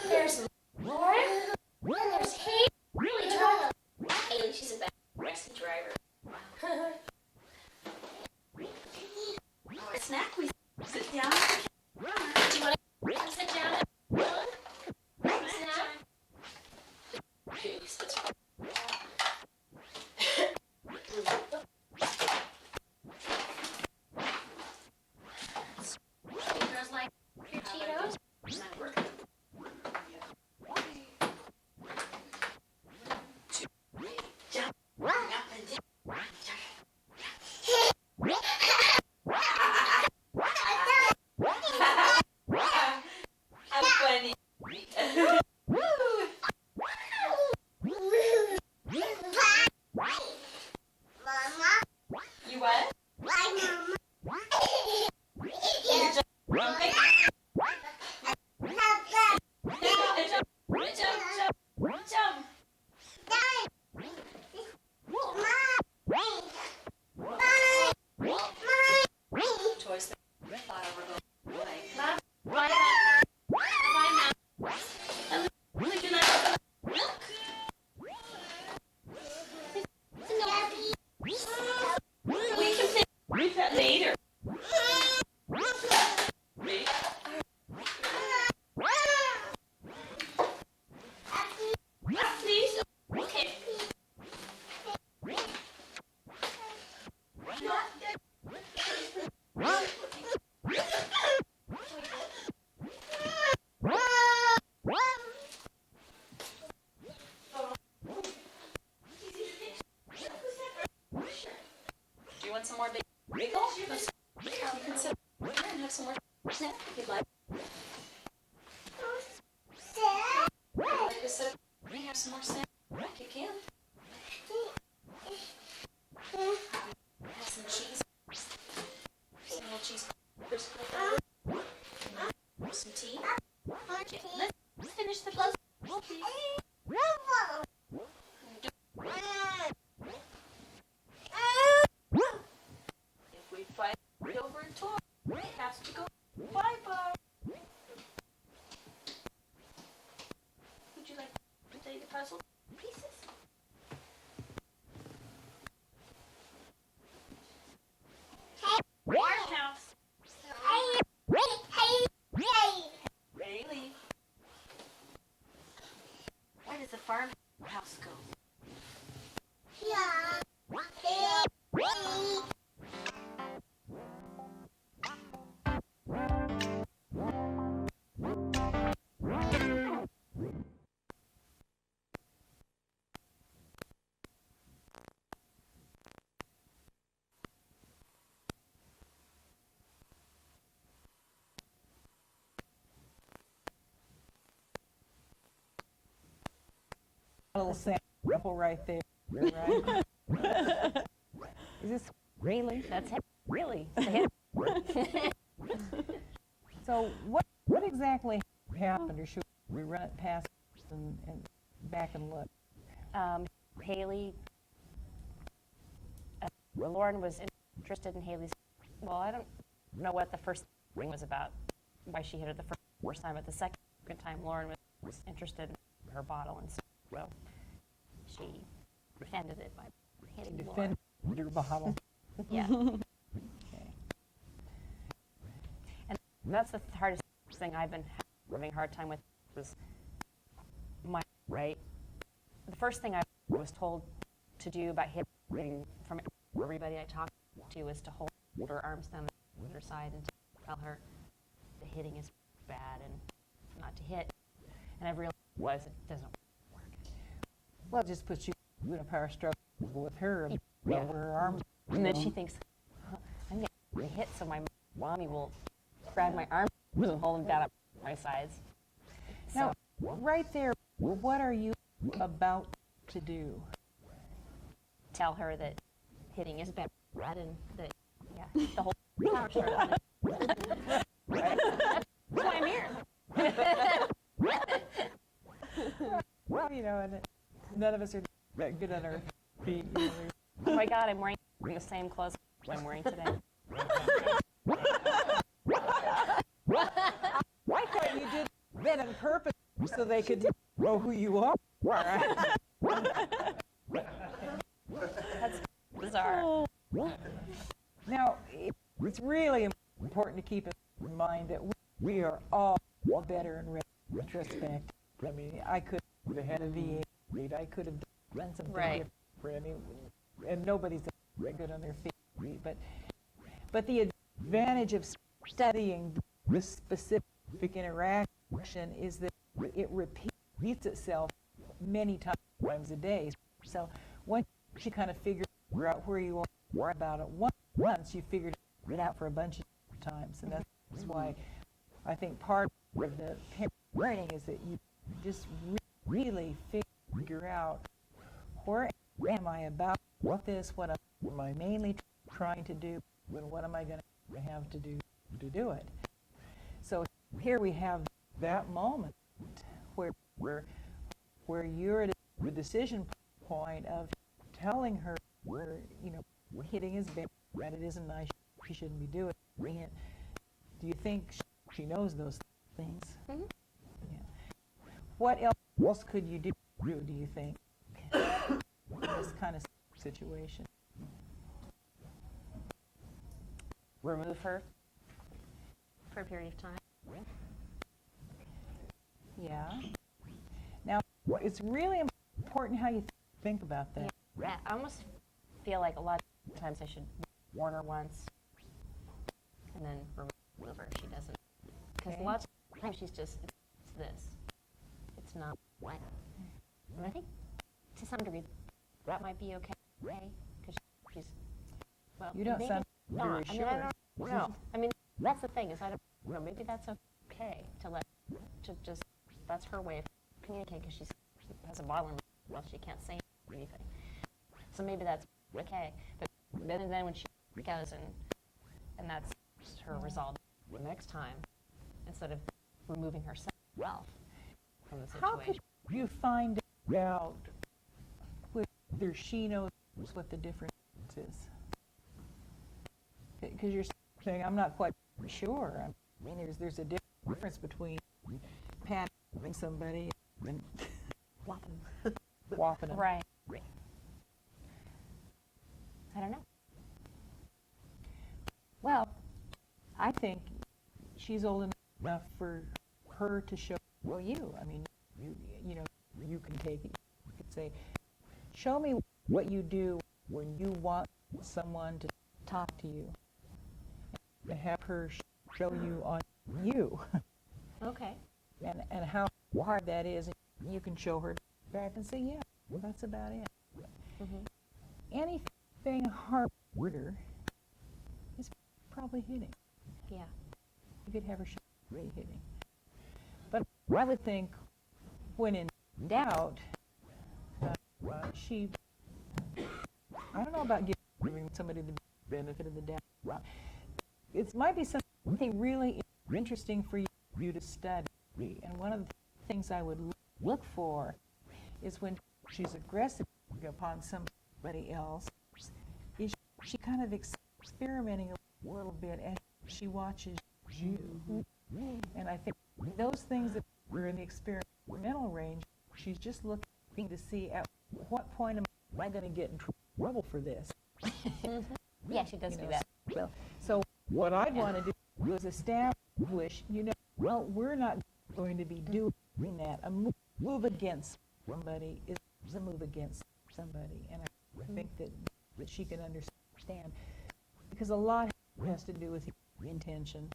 There's Lauren. And there's Haley. Really driving. Haley, she's a backseat driver. A snack, we sit down. Do you want to sit down and snack? You girls like your Cheetos? Jump up and down. How funny. You what? You jump. Jump. Toys that I thought I were going away. Bye, Matt. Would you like milk? We can read that later. Read. Please. Okay. Do you want some more bagel? You can sit here and have some more snack if you'd like. Would you like to sit and have some more snack? You can. Have some cheese. Some little cheese. Some tea. Okay, let's finish the puzzle, please. If we fight over a toy, it has to go bye-bye. Would you like to play the puzzle pieces? Farmhouse. Rayleigh. Where does the farmhouse go? A little sample right there, right? Is this Really? That's it. Really? Say it. so? What exactly happened, or should we run it past and back and look? Haley, Lauren was interested in Haley's. Well, I don't know what the first thing was about, why she hit her the first time, but the second time Lauren was interested in her bottle, and so she defended it by hitting Lauren. Defend your bottle. Yeah. Okay. And that's the hardest thing I've been having a hard time with, was my right. The first thing I was told to do about hitting from everybody I talked to was to hold her arms down her side and to tell her the hitting is bad and not to hit. And I realized it doesn't work. Well, it just puts you in a power struggle with her Yeah. over her arms. And then she thinks, I'm getting hit, so my mommy will grab my arms and hold them down at my sides. Now, right there, what are you about to do? Tell her that hitting is bad and that, yeah, the whole power struggle. That's why I'm here. Well, and none of us are that good on our feet. Oh my God, I'm wearing the same clothes I'm wearing today. I thought you did that on purpose so they could know who you are. That's bizarre. Now, it's really important to keep in mind that we are all better in retrospect. I mean, I could have had a V8. I could have done something different. I mean, and nobody's that good on their feet. But the advantage of studying this specific interaction is that it repeats itself many times a day. So once you kind of figure out where you are about it once, you figured it out for a bunch of times. And that's why I think part of the parenting is that you just really figure out, where am I about this, what am I mainly trying to do, and what am I going to have to do to do it. So here we have that moment where you're at the decision point of telling her where, hitting is bad, it isn't nice, she shouldn't be doing it. Do you think she knows those things? Mm-hmm. Yeah. What else could you do you think, in this kind of situation? Remove her for a period of time. Yeah. Now, it's really important how you think about that. Yeah, I almost feel like a lot of times I should warn her once and then remove her if she doesn't. Because Okay. lots of times she's just, it's this. It's not what. And I think to some degree that might be okay. Because she's, well, You don't maybe sound not. very I mean, sure. I don't know. I mean, that's the thing, is I don't know. Maybe that's okay to just, that's her way of communicating, because she has a bottle in her mouth, she can't say anything. So maybe that's okay. But then when she goes and that's her resolve the next time, instead of removing herself from the situation. How could you find out whether she knows what the difference is? Because you're saying, I'm not quite sure. I mean, there's a difference between patting somebody and whopping them. Right. I don't know. Well, I think she's old enough for her to show you. I mean, you can take it. You could say, show me what you do when you want someone to talk to you. And have her show you on you. Okay. and how hard that is. You can show her back and say, yeah, well, that's about it. Mm-hmm. Anything harder is probably hitting. Yeah. You could have her show really hitting. But I would think, when in doubt, she, I don't know about giving somebody the benefit of the doubt. It might be something really interesting for you to study. And one of the things I would look for is when she's aggressive upon somebody else, is she kind of experimenting a little bit as she watches you. And I think those things that were in the experimental range, she's just looking to see at what point am I going to get in trouble for this. Yeah, she does do that. Well, so what I'd want to do is establish, well, we're not going to be doing that. A move against somebody is a move against somebody. And I think that she can understand. Because a lot has to do with the intention.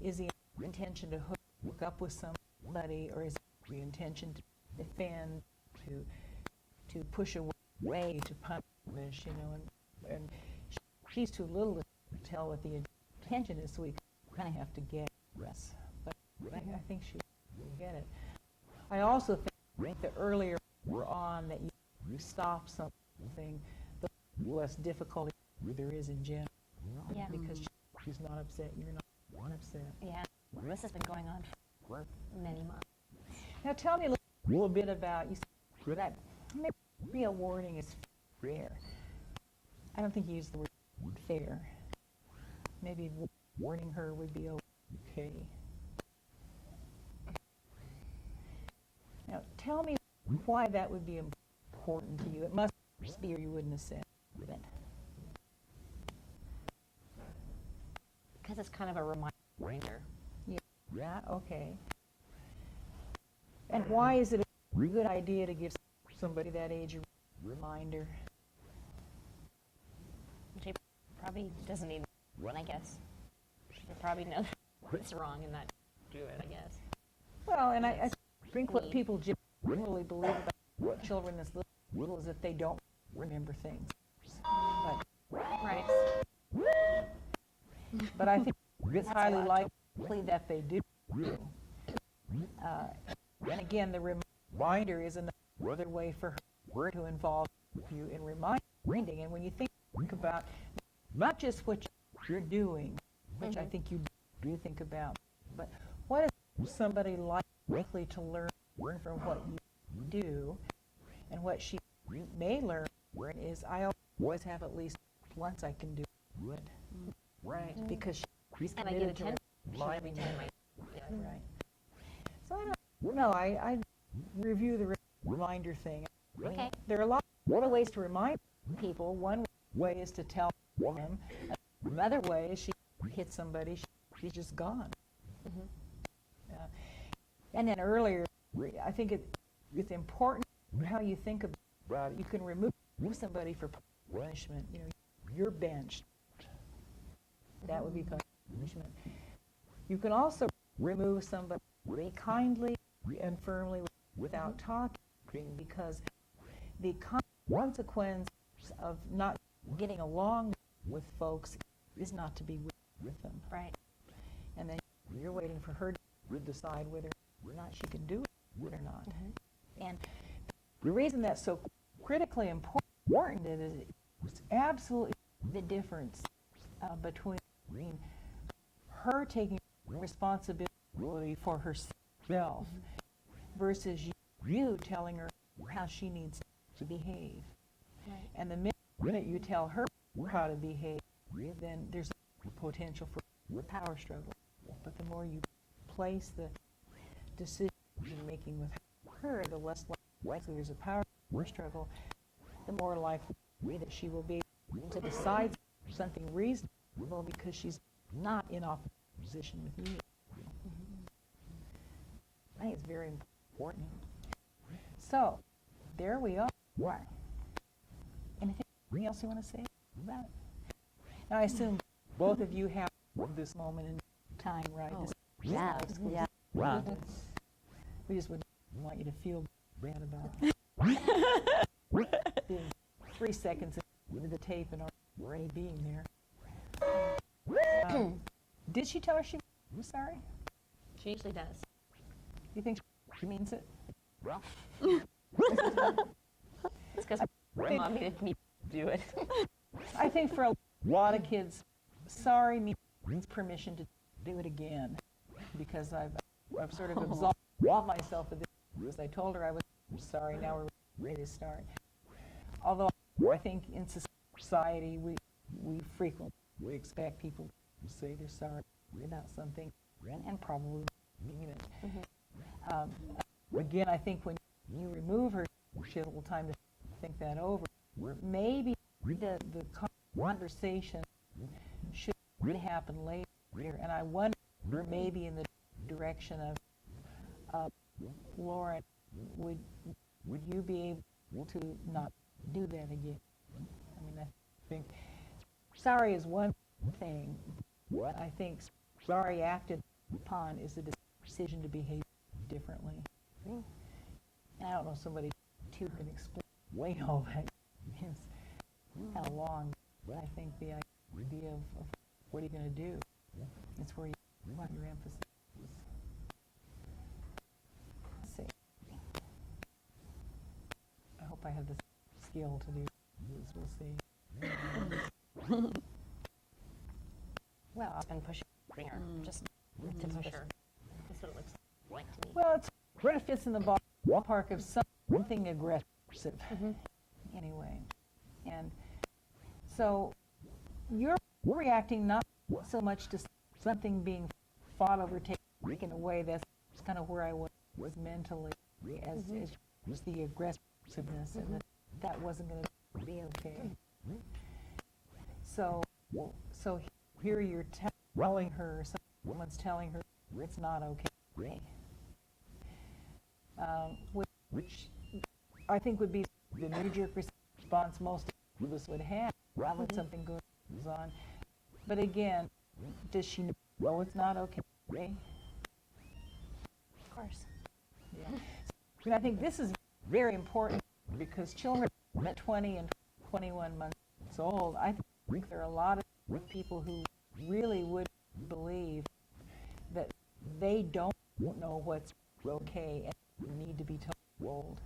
Is the intention to hook up with somebody, or is the intention to defend, to push away, to punish, and she's too little to tell what the intention is, so we kind of have to guess. But I think she will get it. I also think that earlier we're on that you stop something, the less difficulty there is in general. Yeah. Because she's not upset, you're not upset. Yeah, this has been going on for many months. Now tell me a little bit about, you said that maybe a warning is fair. I don't think you used the word fair. Maybe warning her would be okay. Now tell me why that would be important to you. It must be, or you wouldn't have said it. Because it's kind of a reminder. Yeah, okay. And why is it a good idea to give somebody that age a reminder? She probably doesn't need one, I guess. She probably knows what's wrong and not do it, I guess. Well, and I think what people generally believe about children as little is that they don't remember things. Right. But I think it's highly likely that they do. And again, the reminder is another way for her to involve you in reminding. And when you think about not just what you're doing, which I think you do think about, but what is somebody likely to learn from what you do, and what she may learn is I always have at least once I can do it. Right. Because she's And I get committed to attention every time I do it. Right. So I don't know. I review the reminder thing. I mean, Okay. there are a lot of ways to remind people. One way is to tell them. Another way is she hits somebody, she's just gone. And then earlier, I think it's important how you think about it. You can remove somebody for punishment. You're benched. That would be punishment. You can also remove somebody kindly and firmly without talking, because the consequence of not getting along with folks is not to be with them. Right. And then you're waiting for her to decide whether or not she can do it or not. And the reason that's so critically important is it's absolutely the difference between her taking responsibility for herself versus you telling her how she needs to behave. Right. And the minute you tell her how to behave, then there's a potential for power struggle. But the more you place the decision making with her, the less likely there's a power struggle, the more likely that she will be able to decide something reasonable because she's not in opposition with you. I think it's very important. So, there we are. Anything else you want to say about it? Now, I assume both of you have this moment in time, right? This Yeah. We just wouldn't want you to feel bad about being 3 seconds into the tape and already being there. Did she tell her she was sorry? She usually does. Do you think she means it? because mom needed me to do it. I think for a lot of kids, sorry means permission to do it again, because I've sort of absolved myself of this. I told her I was sorry. Now we're ready to start. Although I think in society we frequently expect people to say they're sorry about something and probably mean it. Again, I think when you remove her, she has a little time to think that over. Maybe the conversation should happen later, and I wonder maybe in the direction of Lauren, would you be able to not do that again? I mean, I think sorry is one thing. What I think sorry acted upon is the decision to behave differently. And I don't know, somebody too can explain all that is how long, but I think the idea of what are you going to do, it's where you want your emphasis. Let's see. I hope I have the skill to do this. We'll see. Well, I've been pushing her just to push her. That's what it looks like to me. Well, it sort of fits in the ballpark of something aggressive, anyway. And so you're reacting not so much to something being fought over, taken away. That's kind of where I was mentally, as just the aggressiveness, and that wasn't going to be okay. So here you're telling her, someone's telling her it's not okay, which I think would be the knee-jerk response most of us would have when something goes on. But again, does she know it's not okay? Of course. Yeah. And I think this is very important because children at 20 and 21 months old, I think there are a lot of people who really would believe that they don't know what's okay and need to be told.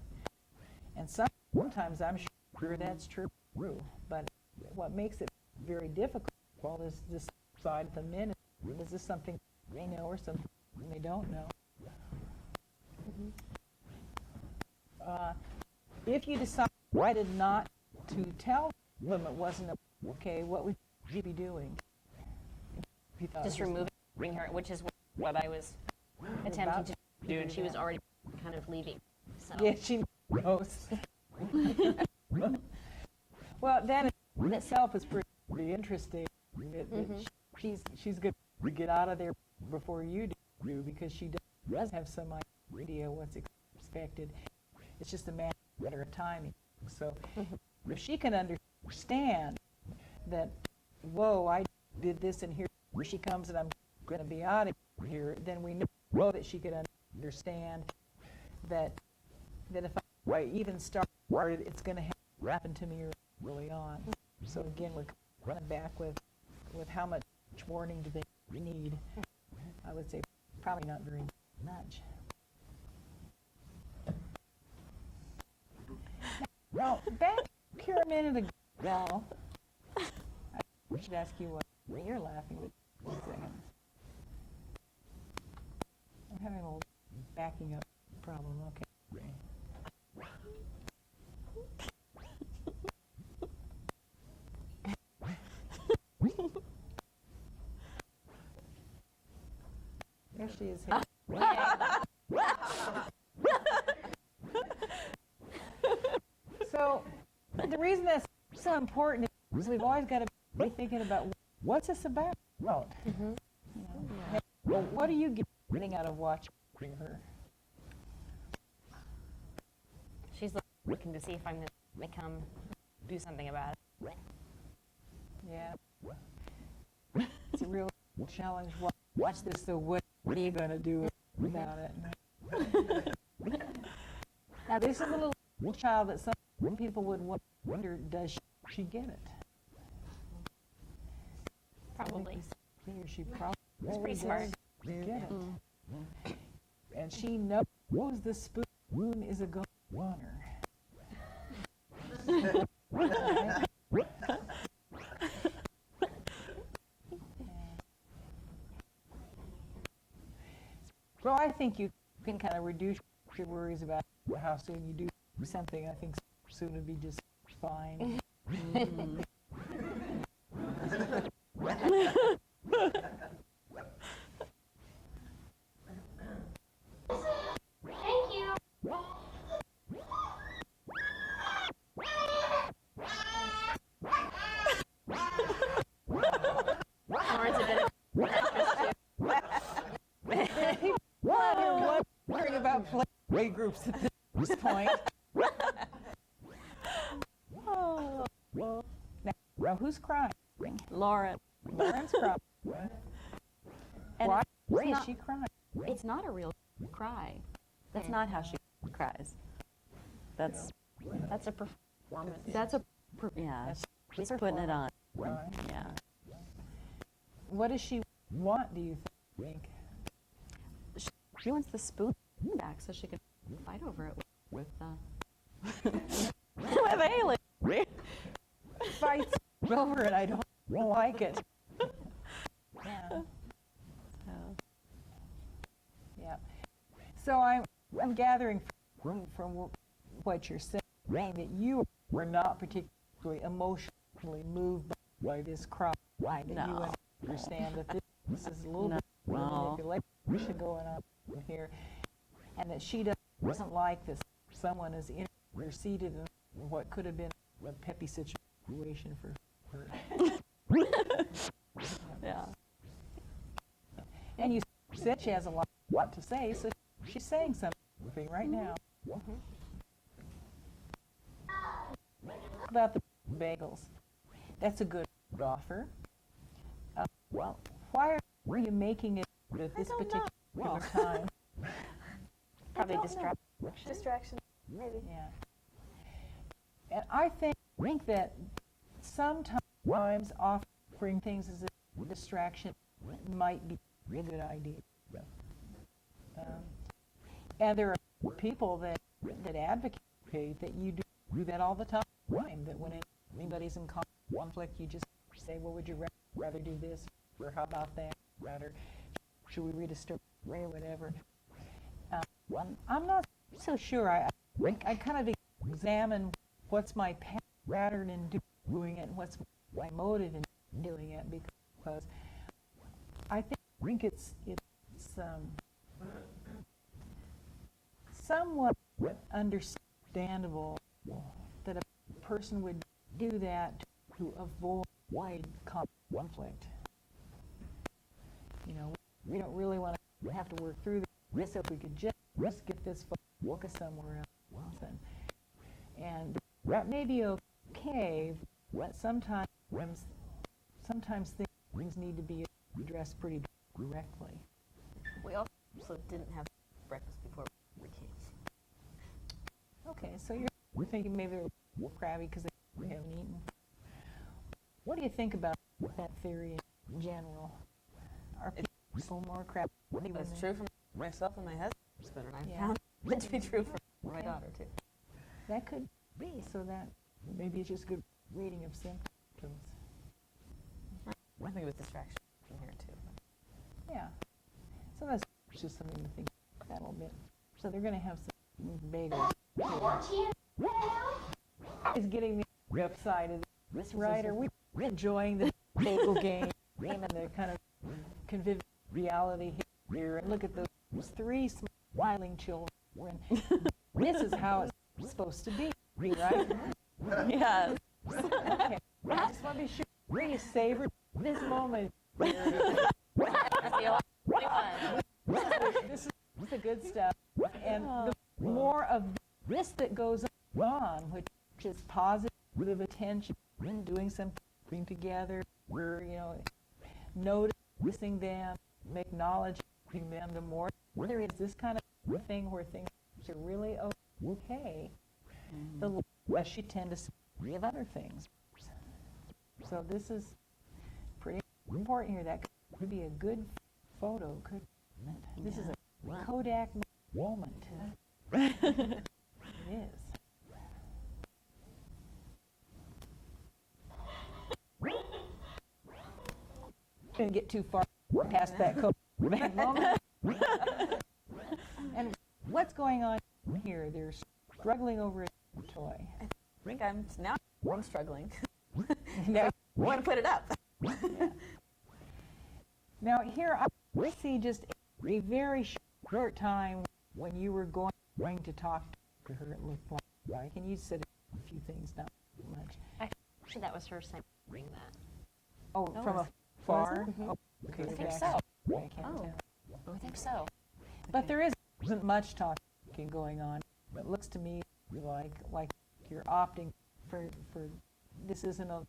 And sometimes I'm sure that's true, but what makes it very difficult is this side of the minute. Is this something they know or something they don't know? If you decided not to tell them it wasn't okay, what would you be doing? If you thought Just removing her, which is what I was attempting to do, and she was already kind of leaving. So. Yeah, she knows. Well, that in itself is pretty interesting. She's going to get out of there before you do, because she does have some idea what's expected. It's just a matter of timing. So if she can understand that, whoa, I did this and here she comes and I'm going to be out of here, then we know that she could understand that if I even started, it's going to happen to me early on. So again, we're running back with how much warning do they need? I would say probably not very much. Now, back here a minute ago, I should ask you what you're laughing at. One second. I'm having a little backing up problem. Okay. There she is. So the reason that's so important is we've always got to be thinking about what's this about. Well, what are you getting out of watching her? She's looking to see if I'm going to come do something about it. Yeah. It's a real challenge. Watch this, so what are you going to do about it? Now, this is a little child that some people would wonder, does she get it? Probably. She probably She's pretty smart. get it. And she knows the spoon is a goner. Well, I think you can kind of reduce your worries about how soon you do something. I think soon would be just fine. Lauren's a bit of Well, you're wondering about play groups at this point. Oh, well. Now, who's crying? Lauren. Lauren's crying. And Why it's is not- she crying? It's not a real cry. That's not how she cries. That's a performance. Yeah. She's putting it on. Crying. Yeah. What does she want, do you think? She wants the spoon back so she can fight over it with with Haley. Fights over it. I don't like it. Yeah. So, Yeah. So I'm gathering from what you're saying that you were not particularly emotionally moved by this cry. That you No. understand that this is a little bit of No. manipulation going on here, and that she doesn't like this. Someone is interceded in what could have been a peppy situation for her. yeah. And you said she has a lot to say, so she's saying something right now. About the bagels. That's a good offer. Well, why are you making it at this particular time? Probably distract. Distraction, maybe. Yeah. And I think that sometimes offering things as a distraction might be a good idea. And there are people that advocate that you do that all the time, that when anybody's in conflict, you just say, well, would you rather do this, or how about that, or should we read a story, or whatever. I'm not so sure. I kind of examine what's my pattern in doing it and what's my motive in doing it, because I think it's somewhat understandable that a person would do that to avoid conflict. You know, we don't really want to have to work through this if we could just get this focus somewhere else. And that may be okay, but sometimes things need to be addressed pretty directly. We also didn't have breakfast before we came. Okay, so you're thinking maybe they're crabby because they haven't eaten. What do you think about that theory in general? Are people more crabby? That's true for myself and my husband, and I Yeah. found it to be true for my daughter, too. That could be, so that maybe it's just good reading of symptoms. I think it was distraction from here, too. Yeah. So that's just something to think about a little bit. So they're going to have some bagels. Is getting me excited. This right? Are we enjoying the bagel game and the kind of conviviality here? And look at those three smiling children. This is how it's supposed to be, right? Yes. Okay. I just want to be sure you savor this moment. This is the good stuff. And the more of this that goes on, which is positive attention, doing something together, we're, noticing them, acknowledging them, the more there is this kind of thing where things are really okay, the less you tend to see of other things. So this is pretty important here. That could be a good photo, couldn't it? This is a Kodak moment. It is. going to get too far past that back moment. And what's going on here? They're struggling over a toy. I think I'm struggling. Now, I want to put it up. now here I see just a very short time when you were going to talk to her, it looked like, and you said a few things, not much. Actually, that was her saying that. Oh, from afar? Mhm. Oh, okay, I think that's- so. I can't Oh. tell. I think so. But there isn't much talking going on. It looks to me like you're opting for this isn't a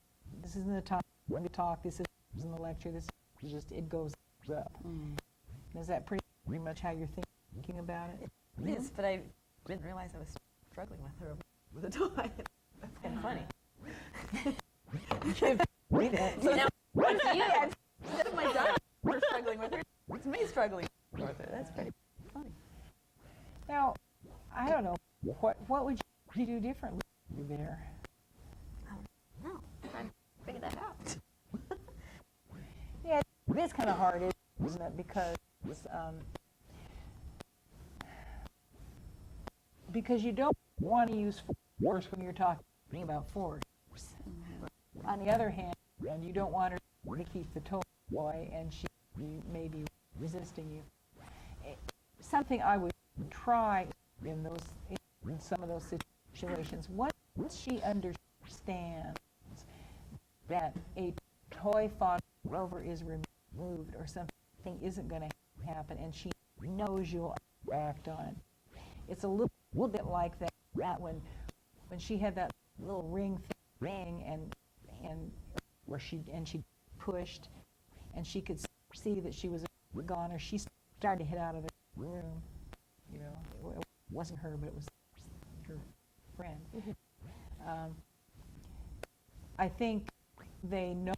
time to talk. This isn't a lecture. This is just it goes up. Is that pretty much how you're thinking about it? It is, but I didn't realize I was struggling with her with a toy. That's kind of funny. Read that. So now, instead of my daughter struggling with her, it's me struggling with her. That's pretty funny. Now, I don't know what would you do differently there? No, trying to figure that out. Yeah, it is kind of hard, isn't it? Because you don't want to use force when you're talking about force. On the other hand, you don't want her to keep the toy, and she may be resisting you. Something I would try in some of those situations. Once she understands that a toy fought over is removed or something isn't going to happen, and she knows you'll act on it. It's a little bit like that when she had that little ring and where she pushed, and she could see that she was a goner. She started to head out of the room. You know, it wasn't her, but it was her friend. I think they know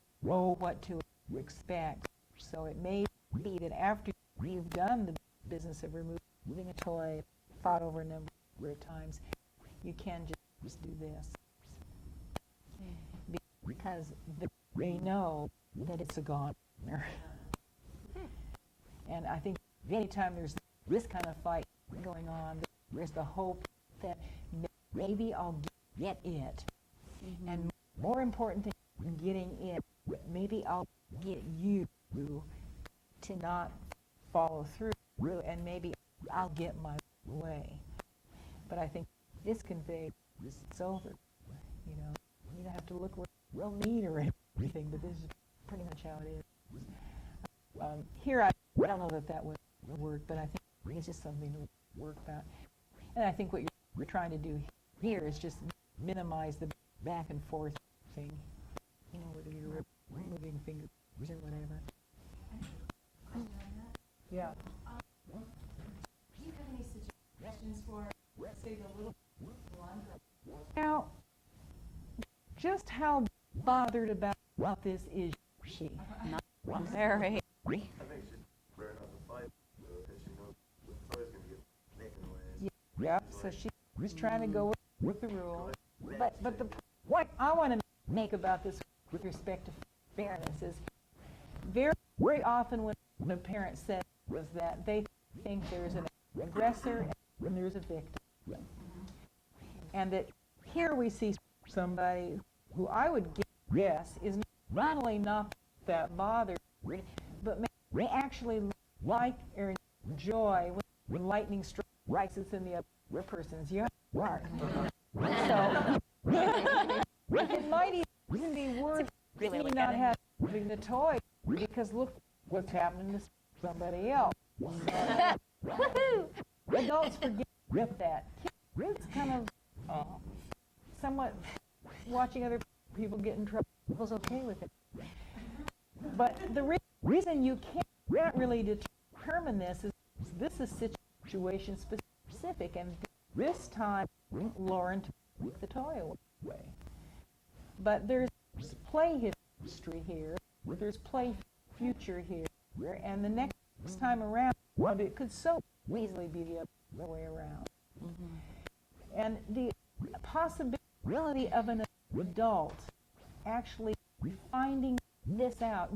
what to expect. So it may be that after you've done the business of removing a toy, fought over a number of times, you can just do this. Because they know that it's a goner. And I think anytime there's this kind of fight going on, there's the hope that maybe I'll get it. And more important than getting it, maybe I'll get you to not follow through, and maybe I'll get my way. But I think this conveys it's over. You know, you don't have to look real neat or anything, but this is pretty much how it is. Here, I don't know that would work, but I think it's just something to work about. And I think what you're trying to do here is just minimize the back and forth thing. You know, whether you're moving fingers or whatever. Yeah. Do you have any suggestions for, say, the little one? Now, just how bothered about this is she? Not very. I think she's better not to fight because she knows the toy's going to get making noise. Yeah, so she's trying to go with the rule. But the point I want to make about this with respect to fairness is very, very often when a parent says that they think there's an aggressor and there's a victim. And that here we see somebody who I would guess is not only not that bothered, but may actually like or enjoy when lightning strikes us in the other person's yard. So it might even be worth Really me look not at it. having the toy, because look what's happening to somebody else. Adults forget that. Kids kind of somewhat watching other people get in trouble is okay with it. But the reason you can't really determine this is situation specific, and this time Lauren took the toy away. But there's play history here, there's play future here, and the next time around, it could so easily be the other way around. And the possibility of an adult actually finding this out,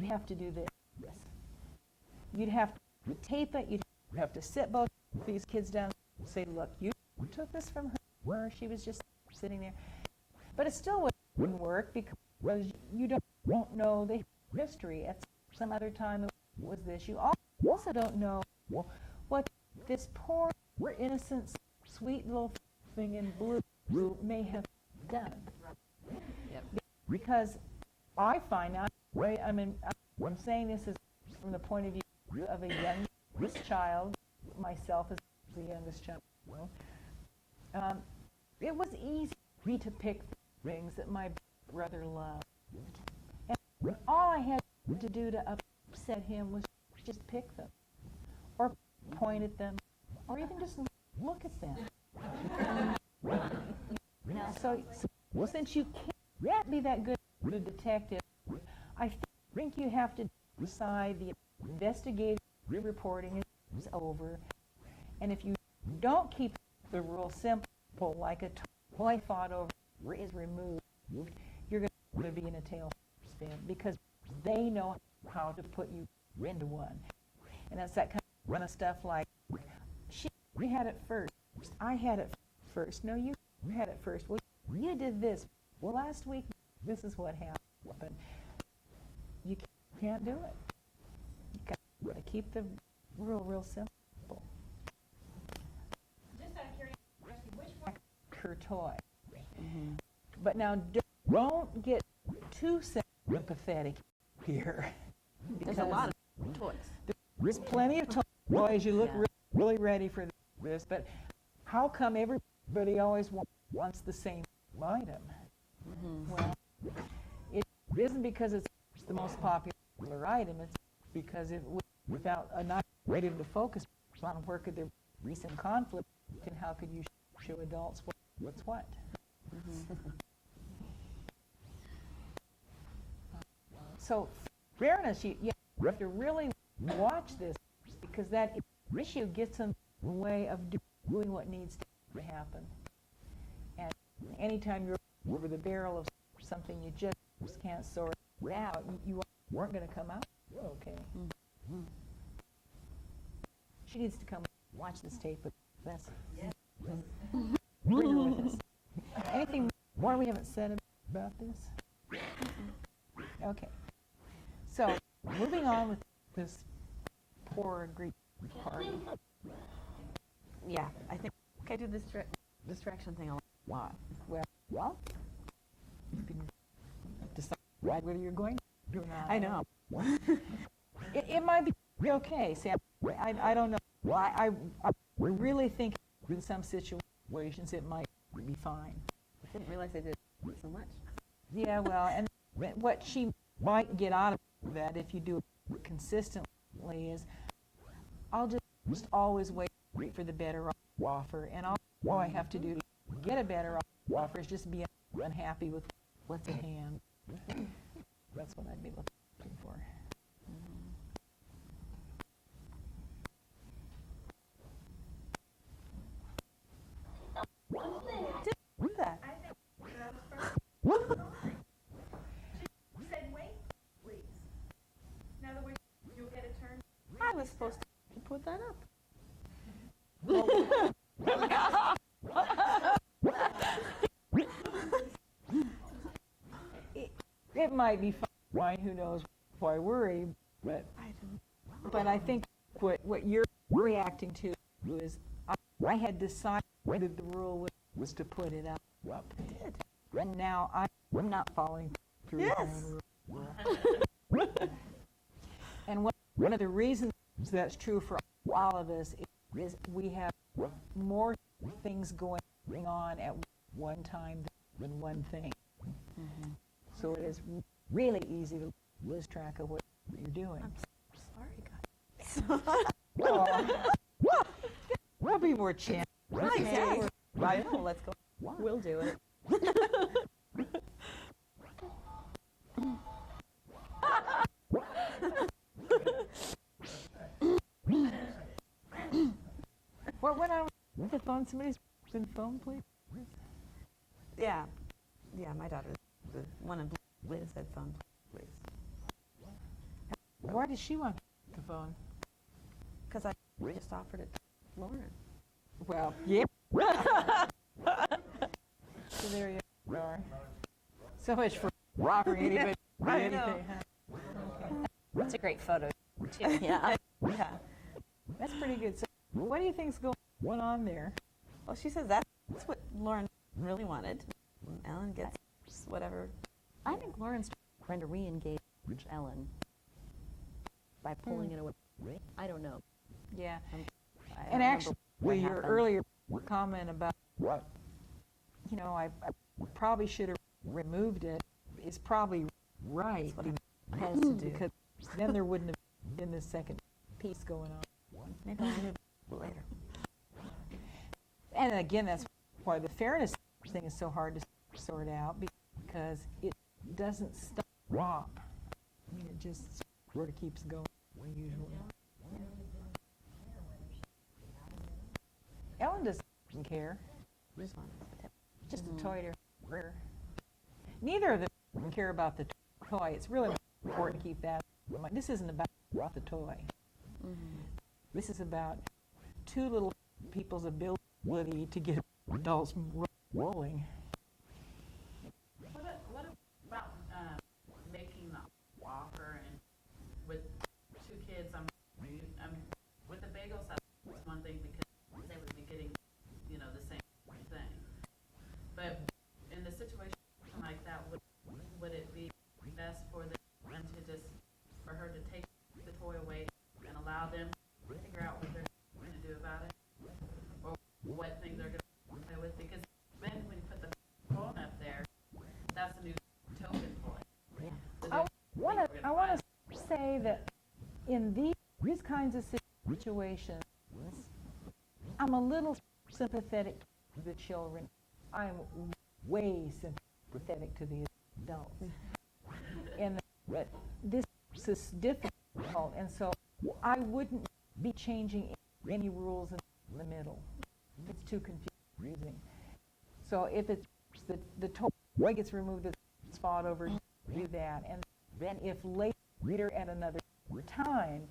have to do this. You'd have to tape it. You'd have to sit both these kids down and say, look, you took this from her where she was just sitting there. But it still wouldn't work because you won't know the history. At some other time it was this. You also don't know what this poor, innocent, sweet little thing in blue may have done. Yep. Because I find out, right, I mean, I'm saying this is from the point of view of a youngest child, myself as the youngest child. It was easy to pick things that my brother loved. And all I had to do to upset him was just pick them, or point at them, or even just look at them. So since you can't be that good a detective, I think you have to decide the investigative reporting is over, and if you don't keep the rule simple, like a toy fought over is removed, you're going to be in a tailspin because they know how to put you into one. And that's that kind of stuff like, she had it first, I had it first, no, you had it first, well, you did this, well, last week this is what happened. You can't do it. You got to keep the rule real simple. Just out of curiosity, which one? Her toy. But now don't get too sympathetic here. There's a lot of toys. There's plenty of toys. You look really ready for this, but how come everybody always wants the same item? Well, it isn't because it's the most popular item. It's because without a nice item to focus on where could there be some conflict, and how could you show adults what's what? So, fairness, you have to really watch this because that issue gets in the way of doing what needs to happen. And anytime you're over the barrel of something you just can't sort out, you weren't going to come out okay. She needs to come watch this tape with us. Bring her with us. Anything more we haven't said about this? Okay. So, moving on with this poor Greek party. Yeah, I think I do this distraction thing a lot. Well, you can decide whether you're going to or not. I know. It might be okay, Sam. I don't know. Well, I really think in some situations it might be fine. I didn't realize I did so much. Yeah, well, and what she might get out of that if you do it consistently is I'll just always wait for the better offer, and all I have to do to get a better offer is just be unhappy with what's at hand. That's what I'd be looking for. Do that. I think that was first. She said, wait, please. In other words, you'll get a turn. I was supposed to put that up. It might be fine, who knows why worry, but I think what you're reacting to is I had decided the rule was to put it up. And now I'm not following through with my own rule. And one of the reasons that's true for all of us is we have more things going on at one time than one thing. So it is really easy to lose track of what you're doing. I'm sorry, guys. We'll be more chance. Okay. I know, let's go. We'll do it. What went on with the phone? Somebody's been phone, please? Yeah, my daughter, the one in blue said phone, please. Why did she want the phone? Because I just offered it to Lauren. Well, yeah. So there you are. So much for offering anybody anything, huh? That's a great photo, too. Yeah. Yeah. That's pretty good. So what do you think's going on there? Well, she says that's what Lauren really wanted. Ellen gets whatever. I think Lauren's trying to re-engage Ellen by pulling it away. I don't know. Yeah. I don't And remember actually, what your happened. earlier comment about, I probably should have removed it is probably right. Has to do. Because then there wouldn't have been this second piece going on. Maybe I'll remove it later. And again, that's why the fairness thing is so hard to sort out, because it doesnn't stop. I mean, it just sort of keeps going usually. Ellen doesn't care. Just a toy to her. Neither of them care about the toy. It's really important to keep that in mind. This isn't about the toy. This is about two little people's ability to get adults rolling. What about making the offer and with two kids? I'm with the bagels. That's one thing because they would be getting, the same thing. But in the situation like that, would it be best for them for her to take the toy away and allow them to figure out what they're going to do about it, or what things they're going to play with? Because then when you put the phone up there, that's a new token toy. I want to say that in these kinds of situations, I'm a little sympathetic to the children. I'm way sympathetic to the adults. But this is difficult, and so I wouldn't be changing any rules in the middle. It's too confusing. So if it's the toy gets removed, it's fought over, do that. And then if later at another time,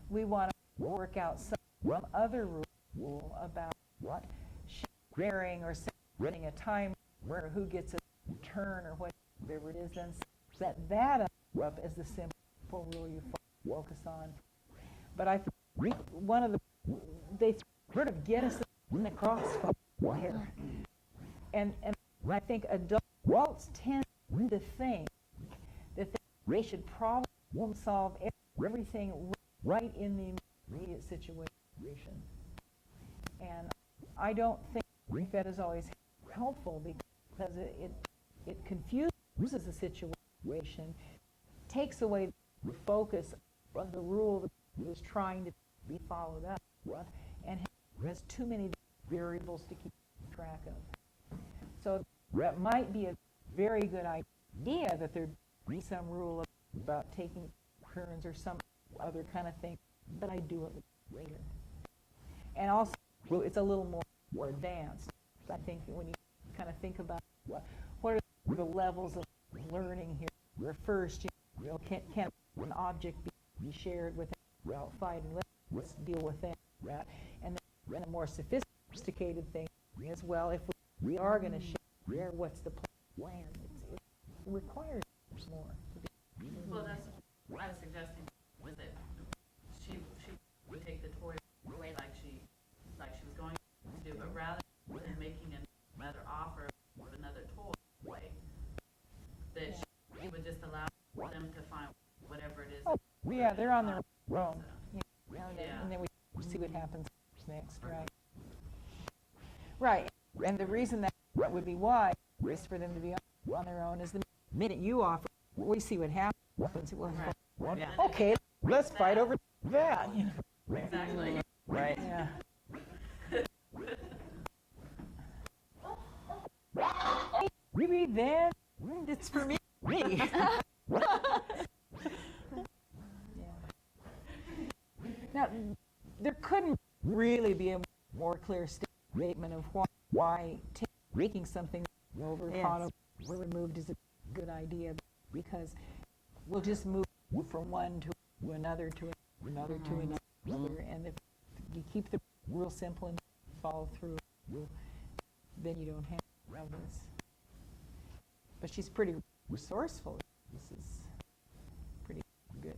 we want to work out some other rule about what sharing or setting a time where who gets a turn or whatever it is, then set that up as the simple rule you focus on. But I think they sort of get us in the crossfire. And I think adults tend to think that they should problem solve everything right in the immediate situation. And I don't think that is always helpful, because it confuses the situation, takes away the focus on the rule that is trying to be followed up, and has too many variables to keep track of. So that might be a very good idea that there be some rule about taking turns or some other kind of thing, but I do it later. And also, it's a little more advanced. I think when you kind of think about what are the levels of learning here, where first, can an object be shared without fighting? Let's deal with that. And then a more sophisticated thing as well, if we are going to share, what's the plan? It requires more. Well, that's what I was suggesting, was that she would take the toy away like she was going to do, but rather than making another offer of another toy, that she would just allow them to find whatever it is. Oh, yeah, they're on their own. Yeah. And then we see what happens next, right? Right. And the reason that would be wise for them to be on their own is the minute you offer, we see what happens. Well, Yeah. okay, let's fight over that. Exactly. Right. Yeah. Maybe then it's for me. Now, there couldn't really be a more clear statement of why taking something over or removed is a good idea, because we'll just move from one to another to another to another, and if you keep the real simple and follow through, then you don't have this. But she's pretty resourceful. This is pretty good.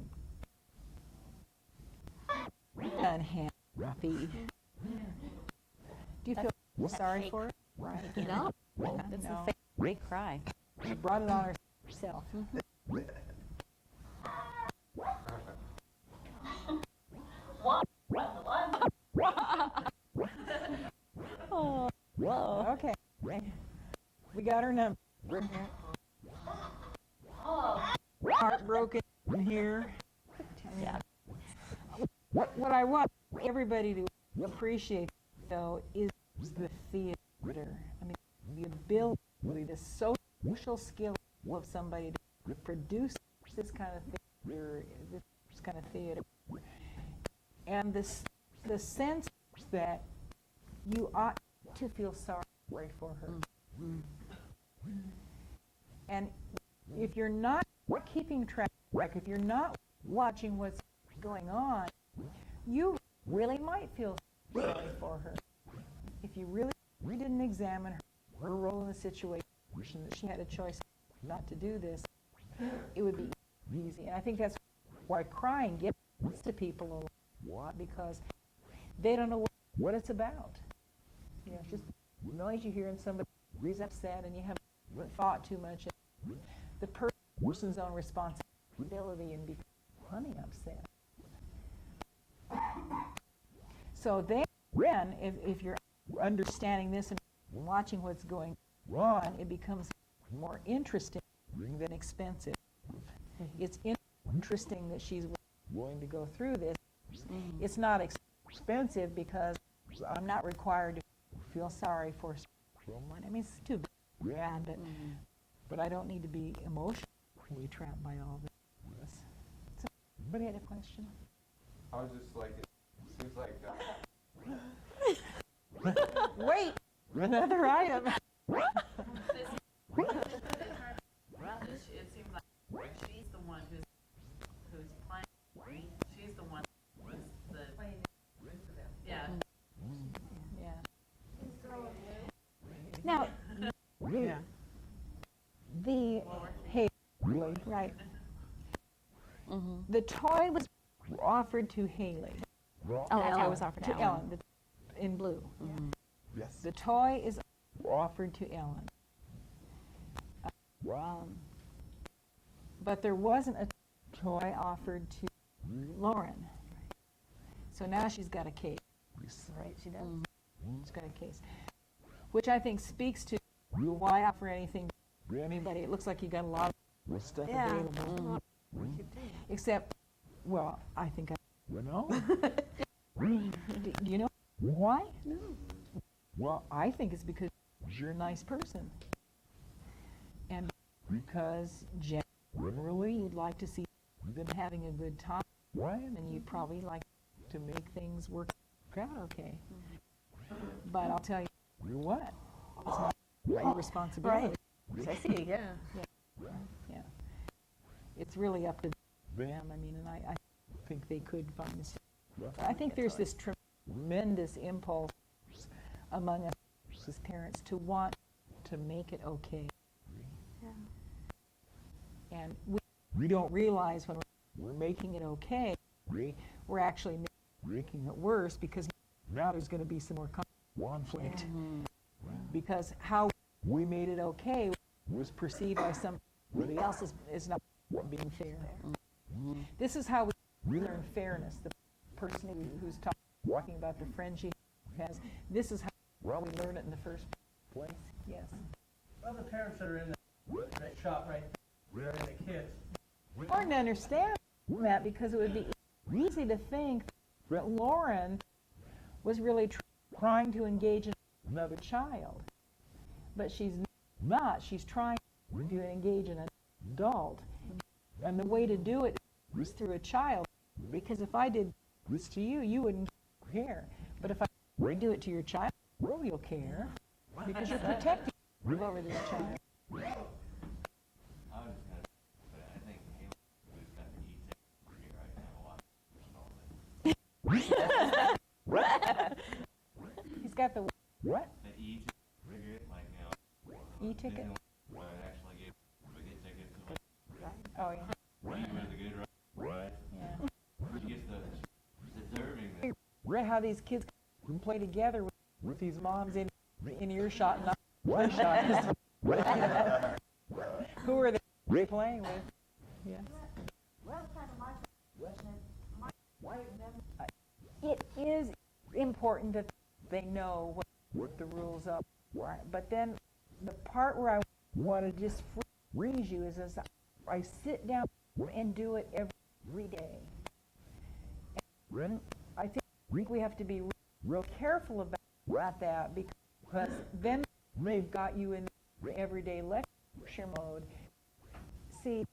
And happy. Do you feel sorry for her? Right. No, that's No. a fake cry. She brought it on herself. Oh, whoa. Okay. We got her number. Heartbroken here. Yeah. What I want everybody to appreciate, though, is the theater. I mean, the ability, the social skill of somebody to produce this kind of theater, and the sense that you ought to feel sorry for her. And if you're not keeping track, if you're not watching what's going on, you really might feel sorry for her. If you really didn't examine her role in the situation, that she had a choice not to do this, it would be easy. And I think that's why crying gets to people a lot, because they don't know what it's about. You know, it's just noise you hear and somebody is upset and you haven't thought too much. The person's own responsibility and becoming upset. So then, if you're understanding this and watching what's going on, it becomes more interesting than expensive. It's interesting that she's willing to go through this. It's not expensive because I'm not required to feel sorry for someone. I mean, it's too bad, but I don't need to be emotionally trapped by all this. So, anybody had a question? I was just like, it seems like Wait, another item. It seems like she's the one who's playing. She's the one who's the yeah. Yeah. Now, the Haley, right? The toy was offered to Haley. Oh, the toy was offered to Ellen, in blue. Yes. The toy is offered to Ellen. But there wasn't a toy offered to Lauren. So now she's got a case, right? She does. She's got a case, which I think speaks to why offer anything to anybody. It looks like you got a lot of stuff available. Except, well, I think I know. Do you know why? No. Well, I think it's because you're a nice person. And because generally you'd like to see them having a good time, and you'd probably like to make things work out okay. But I'll tell you what, it's not your responsibility. Right. I see, yeah. Yeah. It's really up to them. I mean, and I think they could find this. I think there's this tremendous impulse among us as parents to want to make it okay. And we don't realize when we're making it okay, we're actually making it worse, because now there's going to be some more conflict. Because how we made it okay was perceived by somebody else as not being fair. This is how we learn fairness. The person who's talking about the friend she has, this is how we learn it in the first place. Yes. Well, the parents that are in that shop right there, and the kids. Hard to understand that, because it would be easy to think that Lauren was really trying to engage in another child. But she's not. She's trying to engage an adult. And the way to do it is through a child. Because if I did this to you, you wouldn't care. But if I do it to your child, you'll care. Because you're protecting over the child. I was just gonna, but I think Haley's got the eat here right now. Oh, yeah. Investigator, right? Yeah. She gets the deserving. Read how these kids can play together with these moms in earshot and not earshot. Who are they playing with? Yes. It is important that they know what the rules are. But then the part where I want to just freeze you is as I sit down and do it every day. And I think we have to be real careful about that, because then they've got you in everyday lecture mode. See,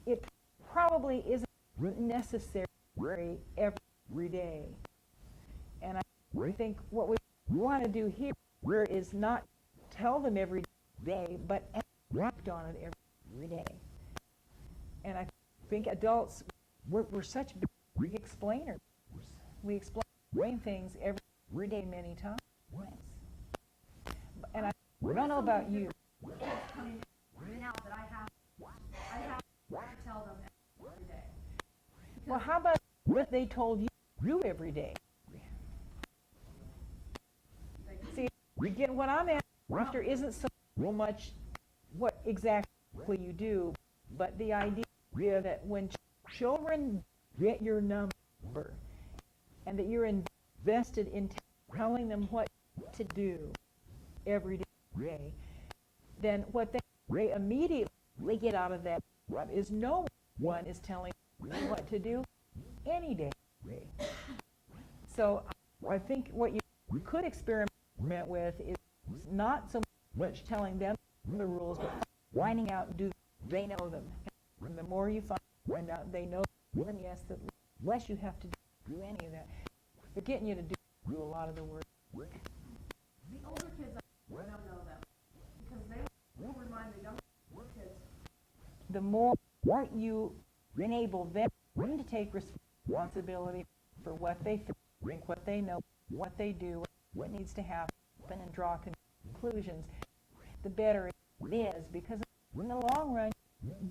it probably isn't necessary every day. And I think what we want to do here is not tell them every day, but act on it every day. And I think adults, we're such big explainers. We explain things every day many times. And I don't know about you. Now that I have to tell them every day. Well, how about what they told you every day? See, again, what I'm after isn't so much what exactly you do, but the idea that when children get your number and that you're invested in telling them what to do every day, then what they immediately get out of that is no one is telling you what to do any day. So I think what you could experiment with is not so much telling them the rules, but finding out, do they know them? And the more you find out they know them, yes, the less you have to do any of that. They're getting you to do a lot of the work. The older kids, I don't know them, because they will remind the younger kids. The more you enable them to take responsibility for what they think, what they know, what they do, what needs to happen, and draw conclusions, the better it is, because in the long run,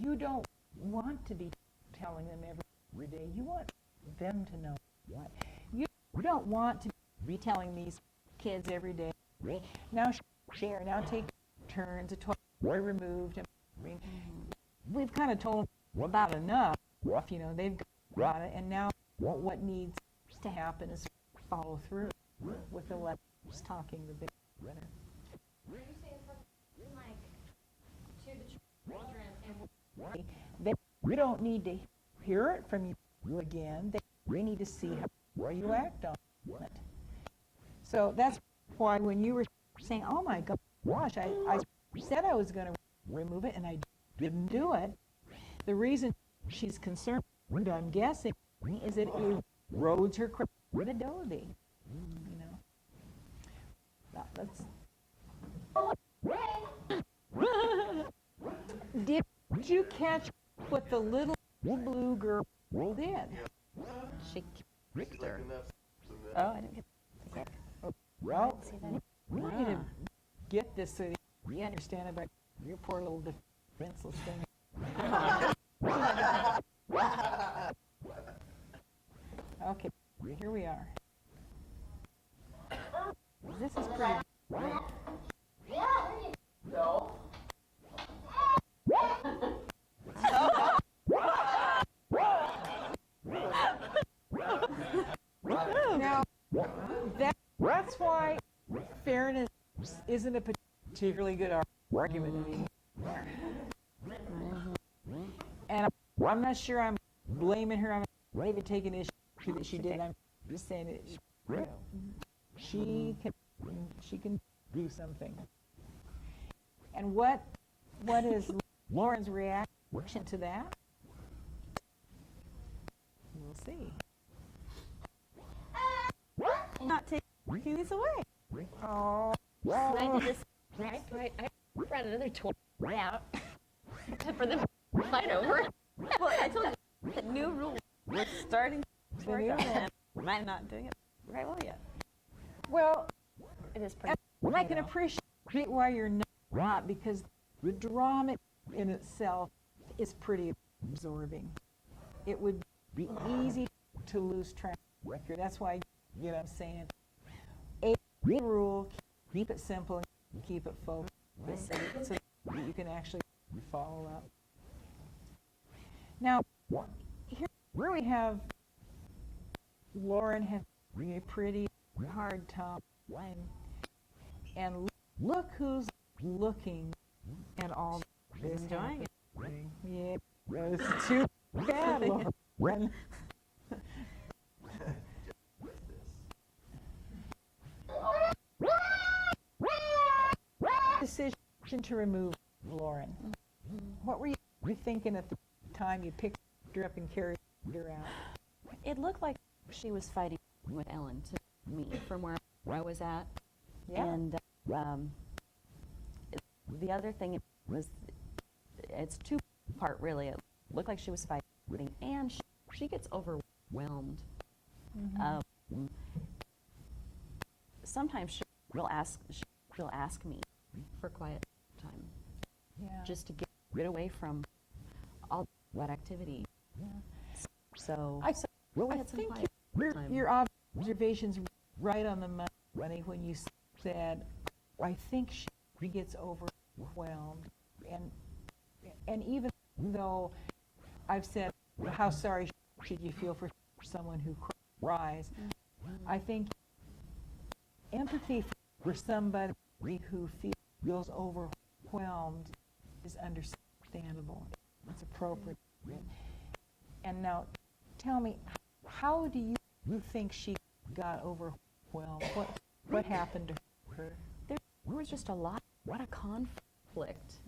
you don't want to be telling them every day. You want them to know what. You don't want to be telling these kids every day, now share, now take turns, a toy removed. I mean, we've kind of told them about enough, they've got it, and now what needs to happen is follow through with the less talking, the bigger. Are you saying something like to the children and We don't need to hear it from you again. They need to see how you act on it. So that's why when you were saying, oh my gosh, I said I was going to remove it and I didn't do it, the reason she's concerned, I'm guessing, is that it erodes her credibility. That's Did you catch what the little blue girl did? She kicked her. Oh, I didn't get Okay. Well, See that? we need to get this so you understand about your poor little defenseless thing. Okay, here we are. This is pretty great. Now, that's why fairness isn't a particularly good argument anymore. And I'm not sure I'm blaming her. I'm not even taking issue that she did. I'm just saying that she can do something. And what is Lauren's reaction to that? We'll see. not taking these away. Oh, I did this. I brought another toy out for them to fight over. Well, I told you, the new rule, we're starting to work on it. I'm not doing it very well yet. well, It is pretty. I can appreciate why you're not, because the drama in itself is pretty absorbing. It would be easy to lose track of the record. That's why, I'm saying, a rule, keep it simple and keep it focused so that you can actually follow up. Now, here we have Lauren having a pretty hard time, and look who's looking at all this. Enjoying it. Yeah, it's too bad, Lauren. Decision to remove Lauren. What were you thinking at the time you picked her up and carried her out? It looked like she was fighting with Ellen to me from where I was at. Yeah. And the other thing was, it's two-part really. It looked like she was fighting, and she gets overwhelmed. Sometimes she'll ask me for quiet time, just to get away from all that activity. Yeah. So I really had some think quiet time. your observation's right on the money when you said, I think she gets overwhelmed. And even though I've said, how sorry should you feel for someone who cries, I think empathy for somebody who feels overwhelmed is understandable. It's appropriate. And now, tell me, how do you think she got overwhelmed? What happened to her? There was just a lot of conflict,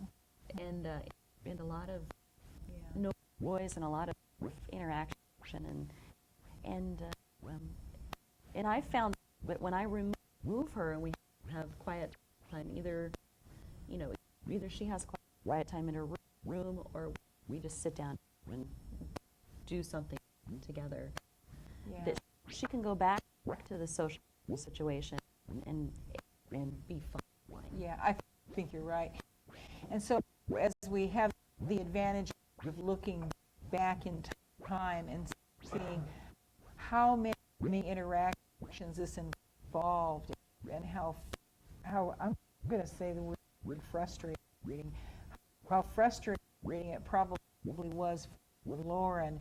and a lot of noise and a lot of interaction, and I found that when I remove her and we have quiet time, either she has quiet time in her room, or we just sit down and do something together, that she can go back to the social situation and be fine. Yeah, I think you're right. And so as we have the advantage of looking back in time and seeing how many interactions this involved, and how I'm going to say the word frustrating, how frustrating it probably was for Lauren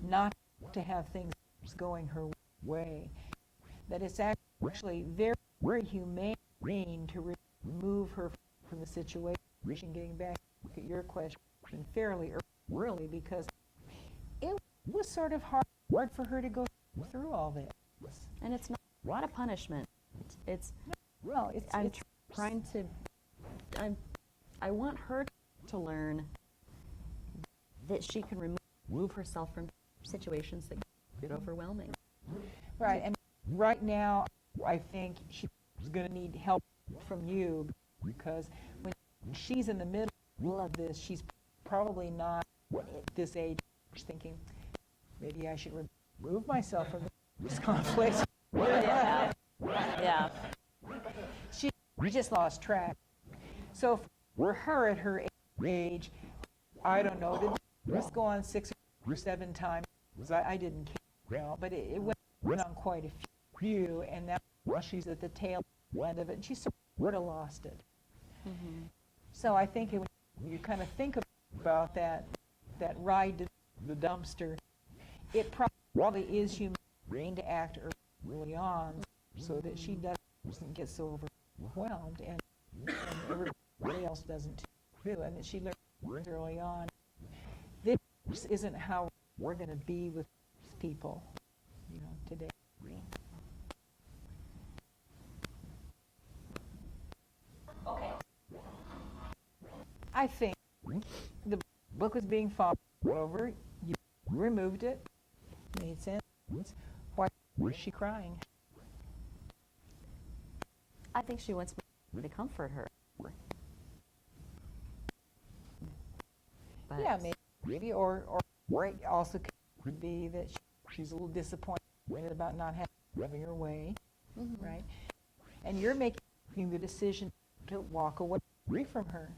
not to have things going her way. That it's actually very, very humane to remove her from the situation. Getting back to your question fairly early, because it was sort of hard for her to go through all this. And it's not a lot of punishment. I want her to learn that she can remove herself from situations that get overwhelming. Right, and right now, I think she's going to need help from you, because when she's in the middle of this, she's probably not at this age thinking, maybe I should remove myself from this conflict. Yeah. She just lost track. So for her at her age, I don't know, did this go on 6 or 7 times? I didn't count, but it went on quite a few, and now she's at the tail end of it, and she sort of lost it. So I think when you kind of think about that ride to the dumpster, it probably is humane to act early on so that she doesn't get so overwhelmed, and everybody else doesn't too, and that she learns early on. This isn't how we're going to be with people, today. Okay. I think the book was being fought over. You removed it. Made sense. Why was she crying? I think she wants me to comfort her. But Yeah, maybe, or it also could be that she's a little disappointed about not having her way, right? And you're making the decision to walk away from her.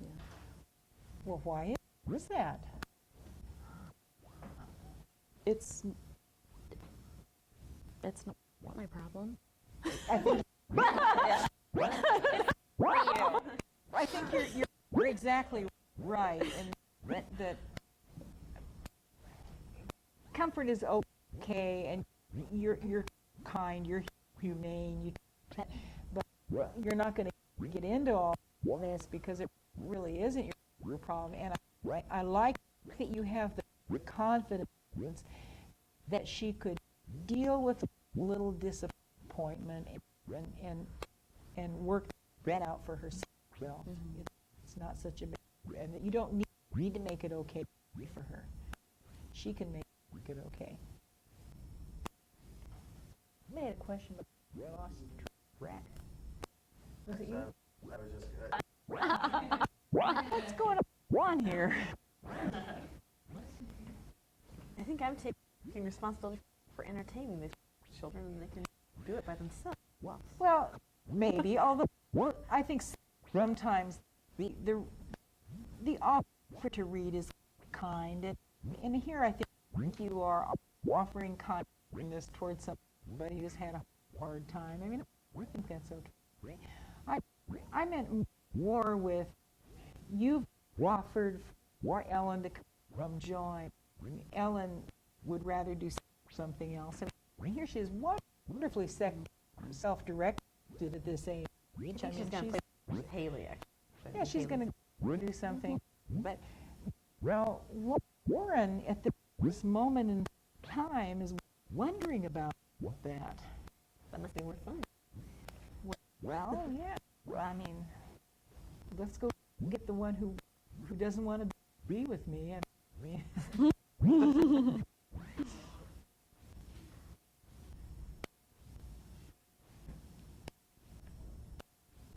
Yeah. Well, why What's that? It's not my problem. I think you're exactly right, and that comfort is okay, and you're kind, you're humane, but you're not going to get into all this because it really isn't your problem. And I like that you have the confidence that she could deal with a little disappointment and work that out for herself. It's not such a big, and that you don't need to make it okay for her. She can make it okay. I had a question, but I lost track. Was it you? I was just, What's going on here? I think I'm taking responsibility for entertaining these children, and they can do it by themselves. Well, maybe, although I think sometimes the offer to read is kind, and here I think you are offering kindness towards somebody who's had a hard time. I mean, I think that's okay. I meant more with you've offered for Ellen to come join. Ellen would rather do something else. And here she is wonderfully self-directed at this age. I think she's going to play with Haley, actually. Yeah, she's going to do something. But, well, Warren, at this moment in time, is wondering about that. That must be worth fun. Well, yeah. Well, I mean, let's go get the one who doesn't want to be with me.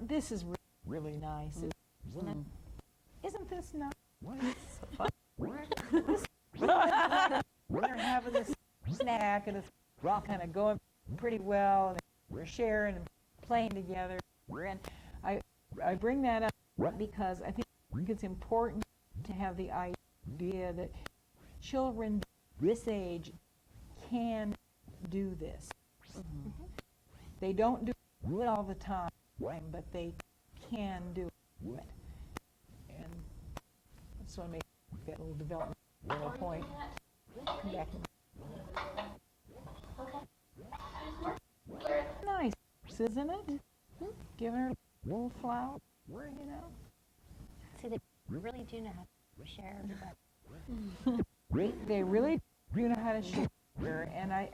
This is really nice, isn't it? Isn't this nice? We're having this snack, and we're all kind of going pretty well, and we're sharing and playing together. And I bring that up because I think it's important to have the idea that children this age can do this. They don't do it all the time, but they can do it. And I just want to make that little developmental point. Come back. Nice, isn't it? Giving her a little flower, you know. See, they really do know how to share. They really do know how to share, and I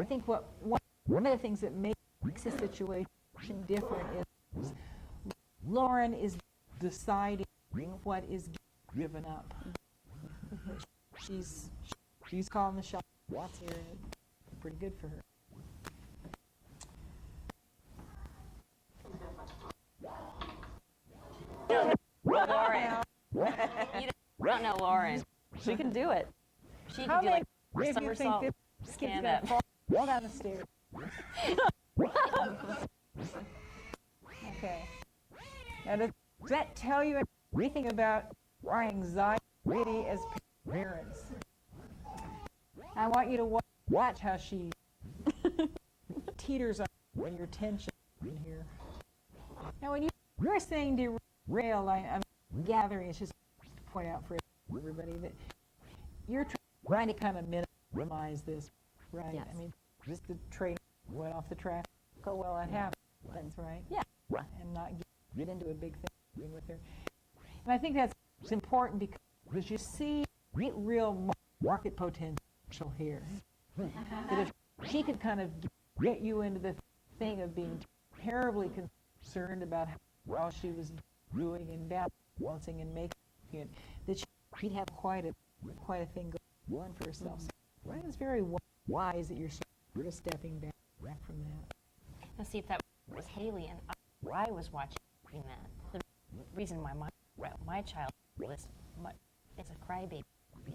think one of the things that makes the situation different is Lauren is deciding what is given up. She's calling the shots here. Pretty good for her. Lauren. You don't know Lauren. She can do it. She can do like If you somersault, think this kid's stand gonna up. fall down the stairs. Okay. Now, does that tell you anything about our anxiety as parents? I want you to watch how she teeters on your tension in here. Now, when you're saying derail, I'm gathering, it's just to point out for everybody that you're trying to kind of minimize this, right? Yes. I mean, just the train went off the track. Oh, well, that happens, right? Yeah. And not get into a big thing with her. And I think that's important because you see real market potential here. That if she could kind of get you into the thing of being terribly concerned about how well she was doing and balancing and making it, that she'd have quite a thing going for herself. So I think it's very wise that you're sort of stepping back from that. Now see, if that was Haley and I was watching that, the reason why my child is a crybaby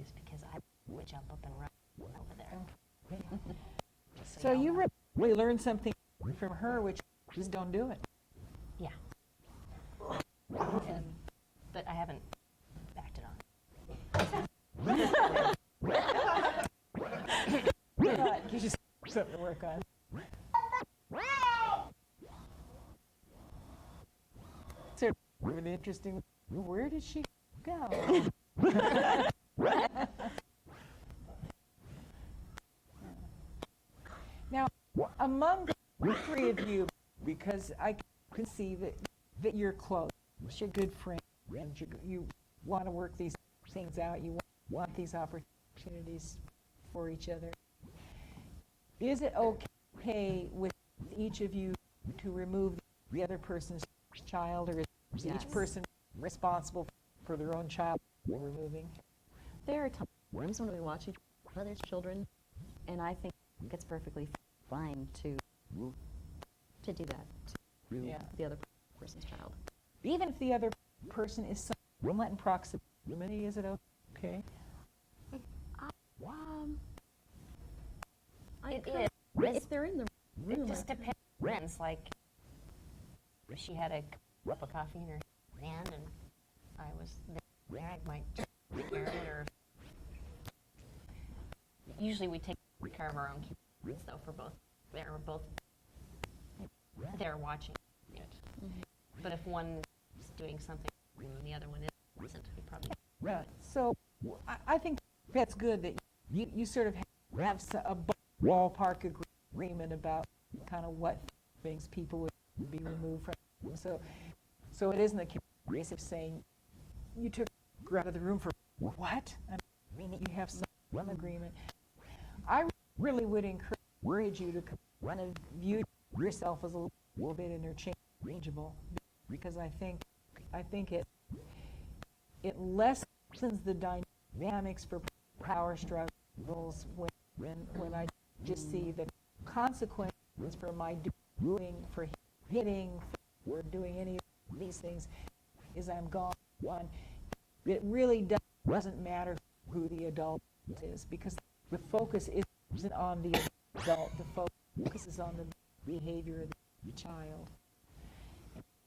is because I would jump up and run over there. So you really learned something from her, which is don't do it. Yeah. But I haven't backed it on. something to work on. Sort of an interesting. Where did she go? Now, among the three of you, because I can see that you're close, you're good friends, you want to work these things out, you want these opportunities for each other. Is it okay with each of you to remove the other person's child, or is each person responsible for their own child removing? There are times when we watch each other's children, and I think it's perfectly fine to do that to the other person's child. Even if the other person is somewhat in proximity, is it okay? If they're in the room. It just depends. Like, if she had a cup of coffee in her hand and I was there, I might take care of it. Or usually we take care of our own kids, though, for both. They're both there watching it. But if one is doing something and the other one isn't, we probably. Right. So I think that's good that you sort of have a ballpark agreement about kind of what things people would be removed from. So it isn't a case of saying you took her out of the room for what? I mean, you have some agreement. I really would encourage you to kind of view yourself as a little bit interchangeable, because I think it lessens the dynamics for power struggles when I just see the consequence for my doing, for hitting, for doing any of these things is I'm gone. It really doesn't matter who the adult is, because the focus isn't on the adult, the focus is on the behavior of the child.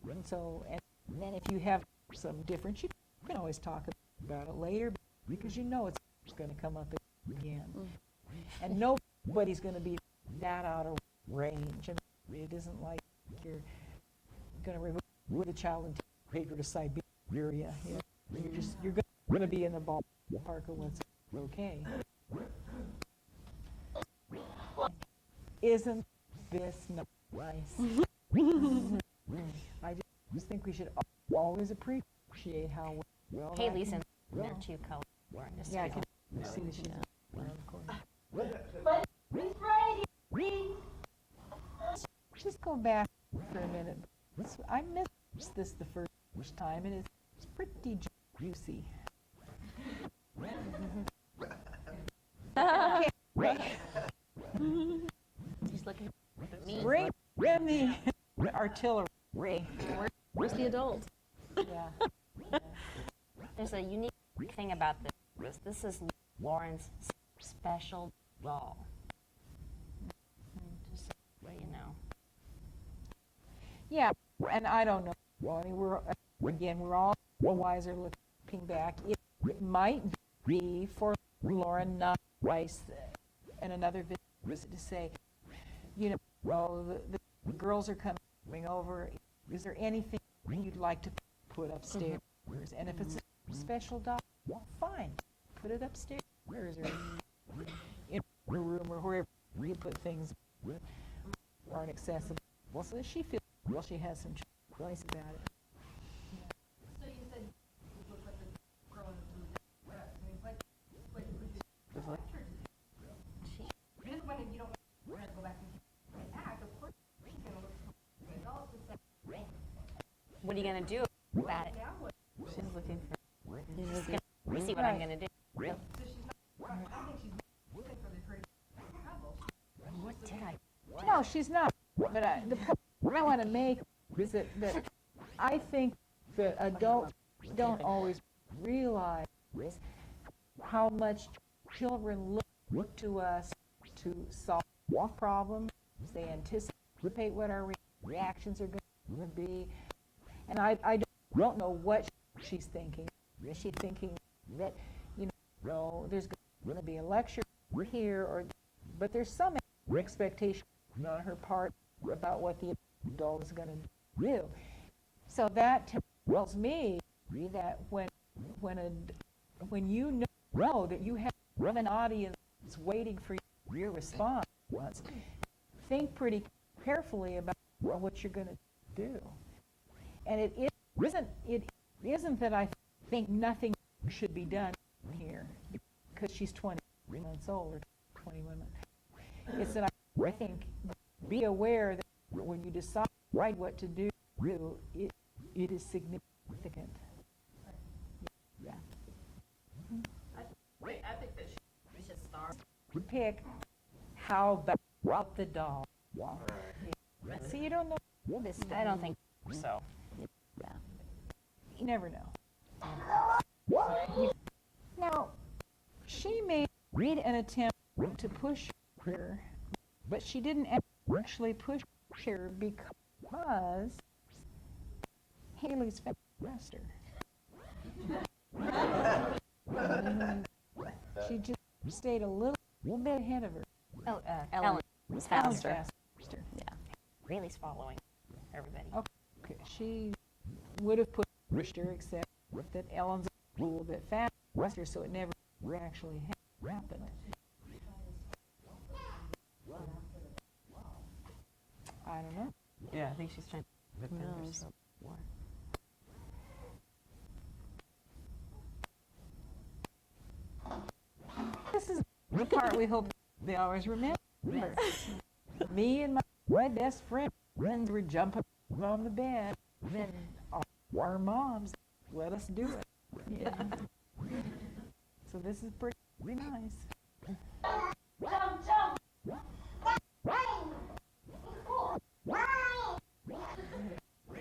And so, and then if you have some difference, you can always talk about it later, because you know it's going to come up again. And nobody's going to be that out of range. And it isn't like you're going to remove the child and take her to Siberia. You're going to be in the ballpark of what's okay. Isn't this nice? I just think we should always appreciate how well. Haley's in there too, color. Yeah, I can see that she's around the corner. Just go back for a minute. I missed this the first time, and it's pretty juicy. Okay, Ray. He's looking at me. Bring the artillery. Where's the adult? Yeah. There's a unique thing about this. This is Lauren's special doll. Just so you know. Yeah, and I don't know. Well, I mean, we're all wiser looking back. It might be for Lauren not twice and another visit to say, you know, the girls are coming over. Is there anything you'd like to put upstairs? And if it's a special doll, well, fine, put it upstairs or in her room or wherever you put things that aren't accessible. Well, so that she feels she has some choice about it. So you said you look like the girl in the blue dress. I mean, what would you lecture to do? Because when you don't want to go back and act, of course she's going to look for the adults and say, What are you going to do about it? She's looking for. You see what I'm going to do. so she's not, I don't think she's looking for the crazy trouble. What did I? No, she's not. But the point I want to make is that I think that adults don't always realize how much children look to us to solve problems. They anticipate what our reactions are going to be. And I don't know what she's thinking. Is she thinking that, you know, there's going to be a lecture here, but there's some expectation on her part about what the adult is going to do. So that tells me that when you know that you have an audience waiting for your response, think pretty carefully about what you're going to do. And it isn't that I think nothing should be done here because she's 20 months old or 21 months. It's that I think be aware that when you decide what to do, it is significant. Yeah. I think that she should start. Pick how about the doll. See, you don't know. I don't think so. Yeah. You never know. Now, she made an attempt to push her, but she didn't actually push her because Haley's faster. She just stayed a little bit ahead of her. Oh, Ellen Ellen was Ellen's faster. faster. Yeah. Really's following everybody. Okay, she would have pushed her, except that Ellen's a little bit faster, so it never actually happened. I don't know. Yeah, I think she's trying to Who knows? This is the part we hope they always remember. Me and my best friends were jumping on the bed, then our moms let us do it. Yeah. So this is pretty nice.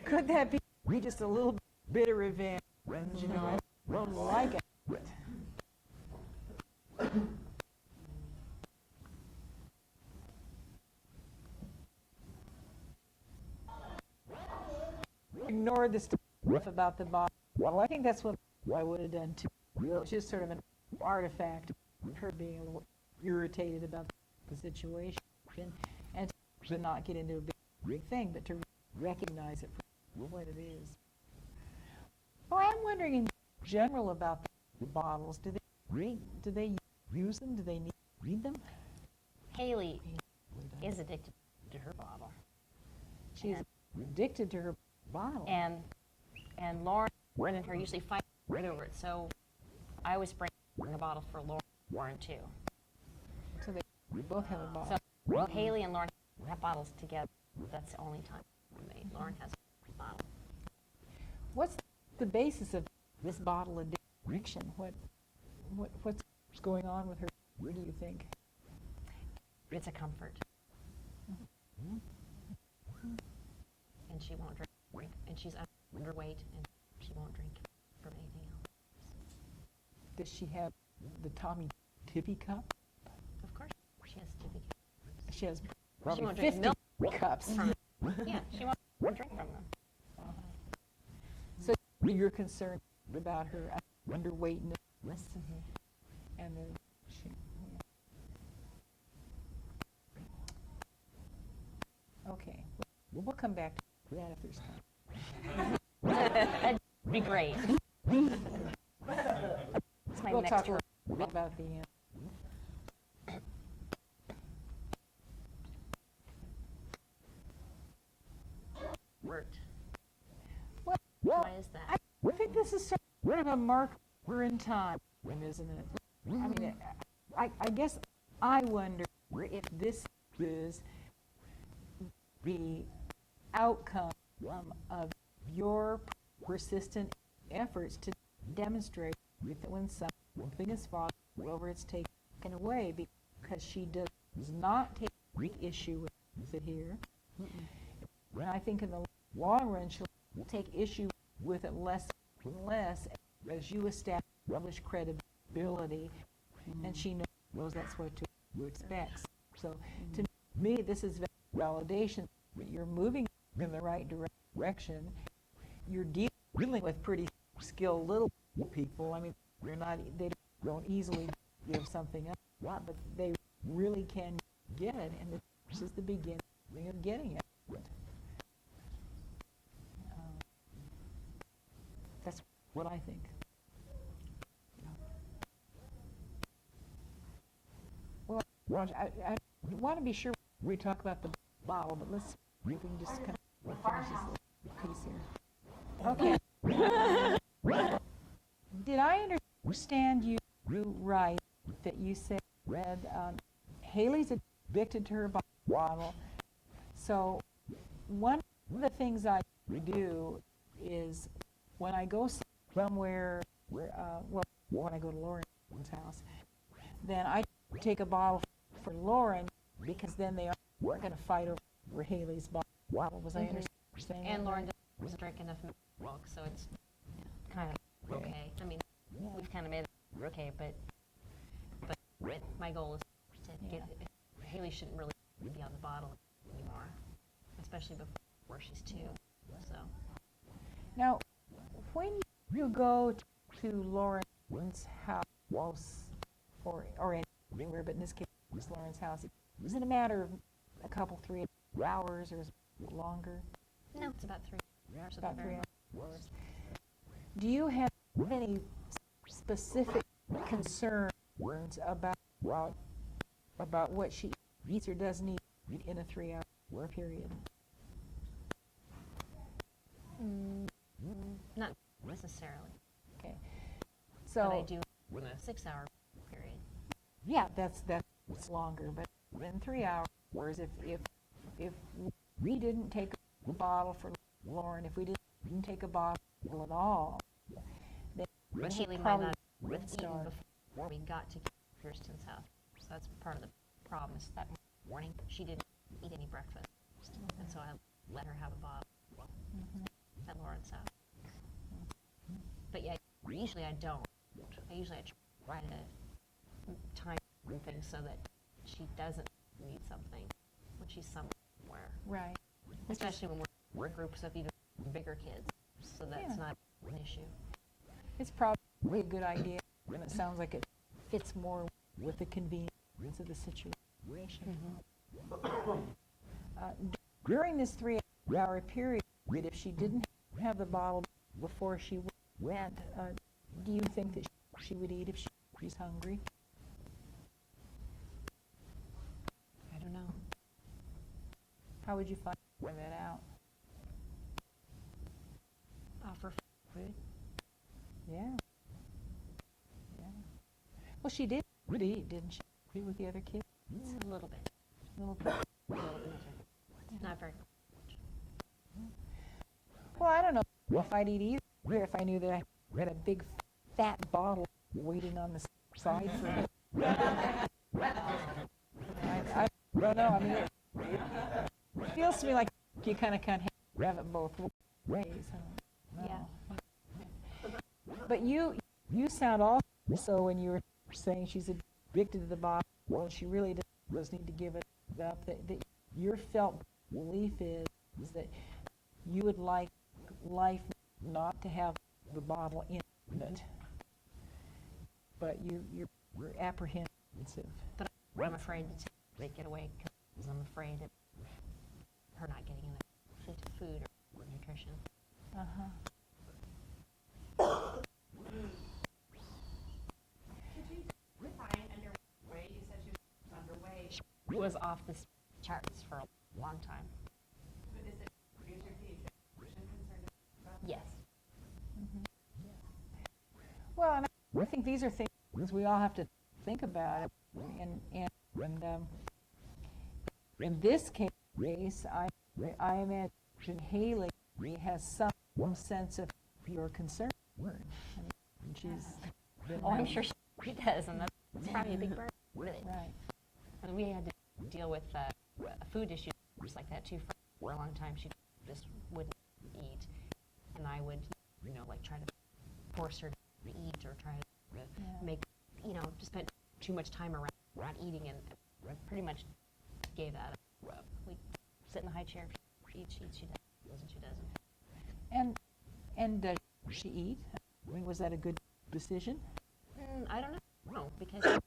Could that be just a little bit of revenge? You know, I don't like it. Ignored the stuff about the bottle. Well, I think that's what I would have done too. It's just sort of an artifact of her being a little irritated about the situation and to not get into a big thing, but to recognize it for what it is. Oh, I'm wondering in general about the bottles. Do they use them? Do they need to read them? Haley is addicted to her bottle. She's addicted to her bottle. And Lauren and her usually fight over it, so I always bring a bottle for Lauren too. So they both have a bottle. So Haley and Lauren have bottles together. That's the only time Lauren has a bottle. What's the basis of this bottle addiction? What's going on with her? What do you think? It's a comfort. And she won't drink. And she's underweight, and she won't drink from anything else. Does she have the Tommy Tippy cup? Of course, she has to be. She has She probably won't drink 50 milk cups. from yeah, she won't drink from them. So you're concerned about her underweightness, and then she. Okay, we'll come back to that if there's time. That'd be great. That's my We'll next talk word. about the. Word. Well, Why is that? I think this is sort of a marker in time, isn't it? I mean, I guess I wonder if this is the outcome of your persistent efforts to demonstrate that when something is fought over, it's taken away, because she does not take issue with it here. And I think in the long run, she'll take issue with it less and less as you establish credibility, and she knows that's what to expect. So to me, this is validation that you're moving in the right direction. You're dealing with pretty skilled little people. I mean, they don't easily give something up, but they really can get it, and this is the beginning of getting it. That's what I think. Well, I want to be sure we talk about the bottle, but let's see if we can just kind of finish this little piece here. Okay. Did I understand you right that you said, Haley's addicted to her bottle, so one of the things I do is when I go somewhere, when I go to Lauren's house, then I take a bottle for Lauren, because then they aren't going to fight over Haley's bottle. Was I understanding? And Lauren doesn't drink enough milk, so it's kind of okay. I mean, we've kind of made it okay, but my goal is to get Haley shouldn't really be on the bottle anymore, especially before she's 2. So now, when you go to Lauren's house, or anywhere, but in this case, it's Lauren's house, is it a matter of a couple, 3 hours, or is it longer? no, it's about 3 hours. About 3 hours. Do you have any specific concerns about what she eats or doesn't eat in a 3-hour period? Not necessarily. Okay. But I So, do in a 6-hour period. yeah, that's longer, but in 3 hours, if we didn't take a bottle for Lauren, if we didn't take a bottle at all, then But she Haley might probably not would have eaten starve. before we got to Kirstin's house. So that's part of the problem is that morning she didn't eat any breakfast. And so I let her have a bottle at Lauren's house. But yeah, usually I don't. I try to time things so that she doesn't need something when she's somewhere. Right. Especially when we're groups of even bigger kids. So that's not an issue. It's probably a good idea, and it sounds like it fits more with the convenience of the situation. During this 3-hour period, if she didn't have the bottle before she went, do you think that she would eat if she's hungry? I don't know. How would you find that out? Offer food. Yeah. Well, she did eat, didn't she, with the other kids? A little bit. A little bit. Not very. Well, I don't know if I'd eat either if I knew that I had a big fat bottle waiting on the side for me. I don't know. I mean, it feels to me like you kind of can't have it both ways. I don't know. But you sound also, when you were saying she's addicted to the bottle, well, she really does need to give it up. That your felt belief is that you would like life not to have the bottle in it, but you're apprehensive. But I'm afraid to take it away because I'm afraid of her not getting enough food or nutrition. She was off the charts for a long time. Yes. Well, and I think these are things we all have to think about. And in this case, I imagine Haley has some sense of your concern. And she's been I'm sure she does, and that's probably a big burden with it. Right. I mean, we had to deal with food issues like that too for a long time. She just wouldn't eat, and I would, try to force her to eat or try to make, just spend too much time around eating, and pretty much gave that up. We sit in the high chair, she eats, she doesn't. And does she eat? I mean, was that a good decision? I don't know, because she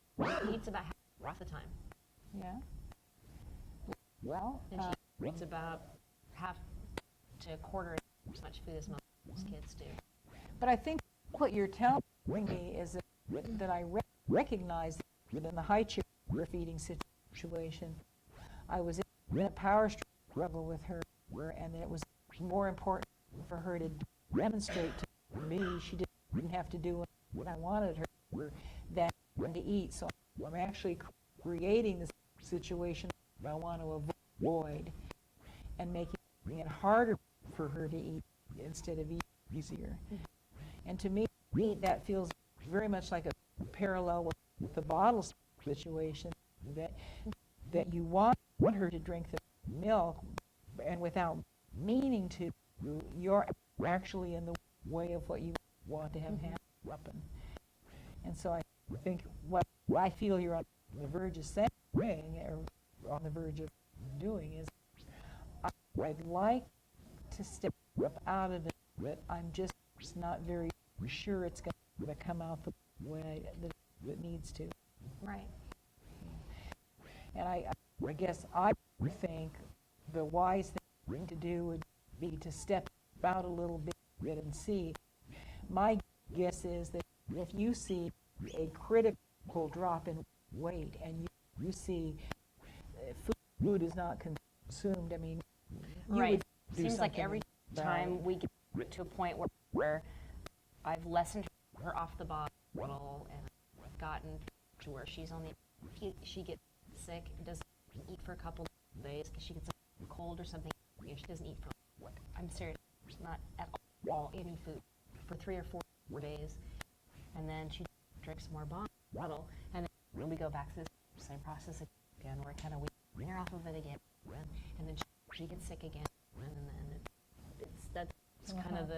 eats about half the time. Yeah. Well, And she eats about half to a quarter as much food as most kids do. but I think what you're telling me is that I recognize that in the high chair feeding situation, I was in a power struggle with her, and that it was more important for her to demonstrate to me she didn't have to do what I wanted her than to eat. So I'm actually creating this situation I want to avoid and making it harder for her to eat instead of easier. And to me, that feels very much like a parallel with the bottle situation, that you want her to drink the milk, and without meaning to, you're actually in the way of what you want to have happen. And so I think what I feel you're on the verge of saying, or on the verge of doing, is I'd like to step up out of it, but I'm just not very sure it's going to come out the way that it needs to. Right. And I guess I think the wise thing to do would be to step out a little bit and see. My guess is that if you see a critical drop in weight and you see food is not consumed, I mean, you Right. would do Seems like something every about time it. we get to a point where I've lessened her off the bottle and I've gotten to where she's on the, she gets sick, doesn't eat for a couple of days because she gets a cold or something. You know, she doesn't eat for, I'm serious, not at all any food for 3 or 4 days. And then she drinks more bottle, and then we go back to the same process again where kind of we bring her off of it again, and then she gets sick again, and then that's kind of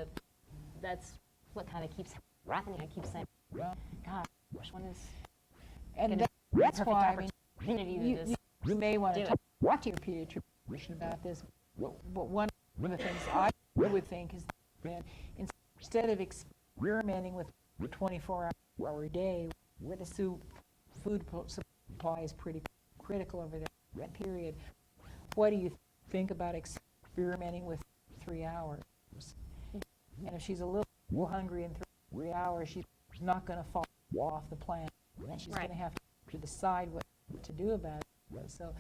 that's what kind of keeps happening. I keep saying, God, which one is And gonna that's perfect why, I mean, opportunity to just you may want do to talk to your pediatrician about this. But one of the things I would think is that instead of experimenting with a 24-hour day, where the food supply is pretty critical over that period, what do you think about experimenting with 3 hours? And if she's a little hungry in 3 hours, she's not going to fall off the plan. And she's going to have to decide what to do about it. So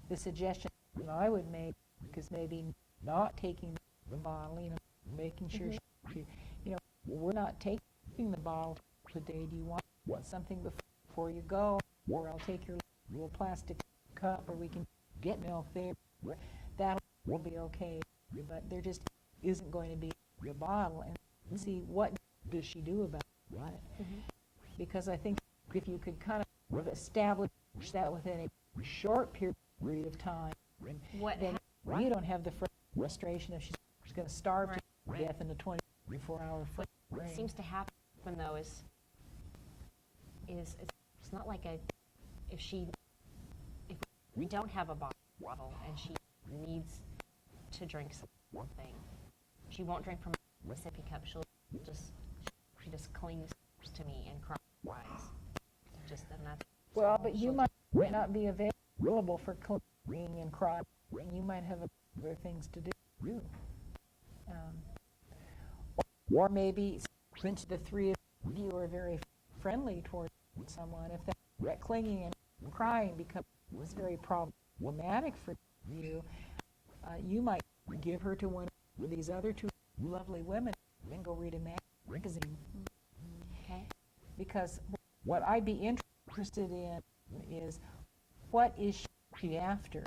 the suggestion I would make is maybe not taking the bottle, making sure she, we're not taking the bottle today. Do you want something before you go? Or I'll take your little plastic cup, or we can get milk there. That will be okay. But there just isn't going to be a bottle. And see, what does she do about it? Because I think if you could kind of establish that within a short period of time, then you don't have the frustration if she's going to starve to death in a 24-hour frame. What seems to happen though is it's not like if we don't have a bottle and she needs to drink something, she won't drink from a sippy cup. She just clings to me and cries. And that's Well, but you might not be available for cleaning and crying. You might have other things to do. Or maybe, since the three of you are very friendly towards someone, if that clinging and crying was very problematic for you, you might give her to one of these other two lovely women and go read a magazine. okay. Because what I'd be interested in is, what is she after?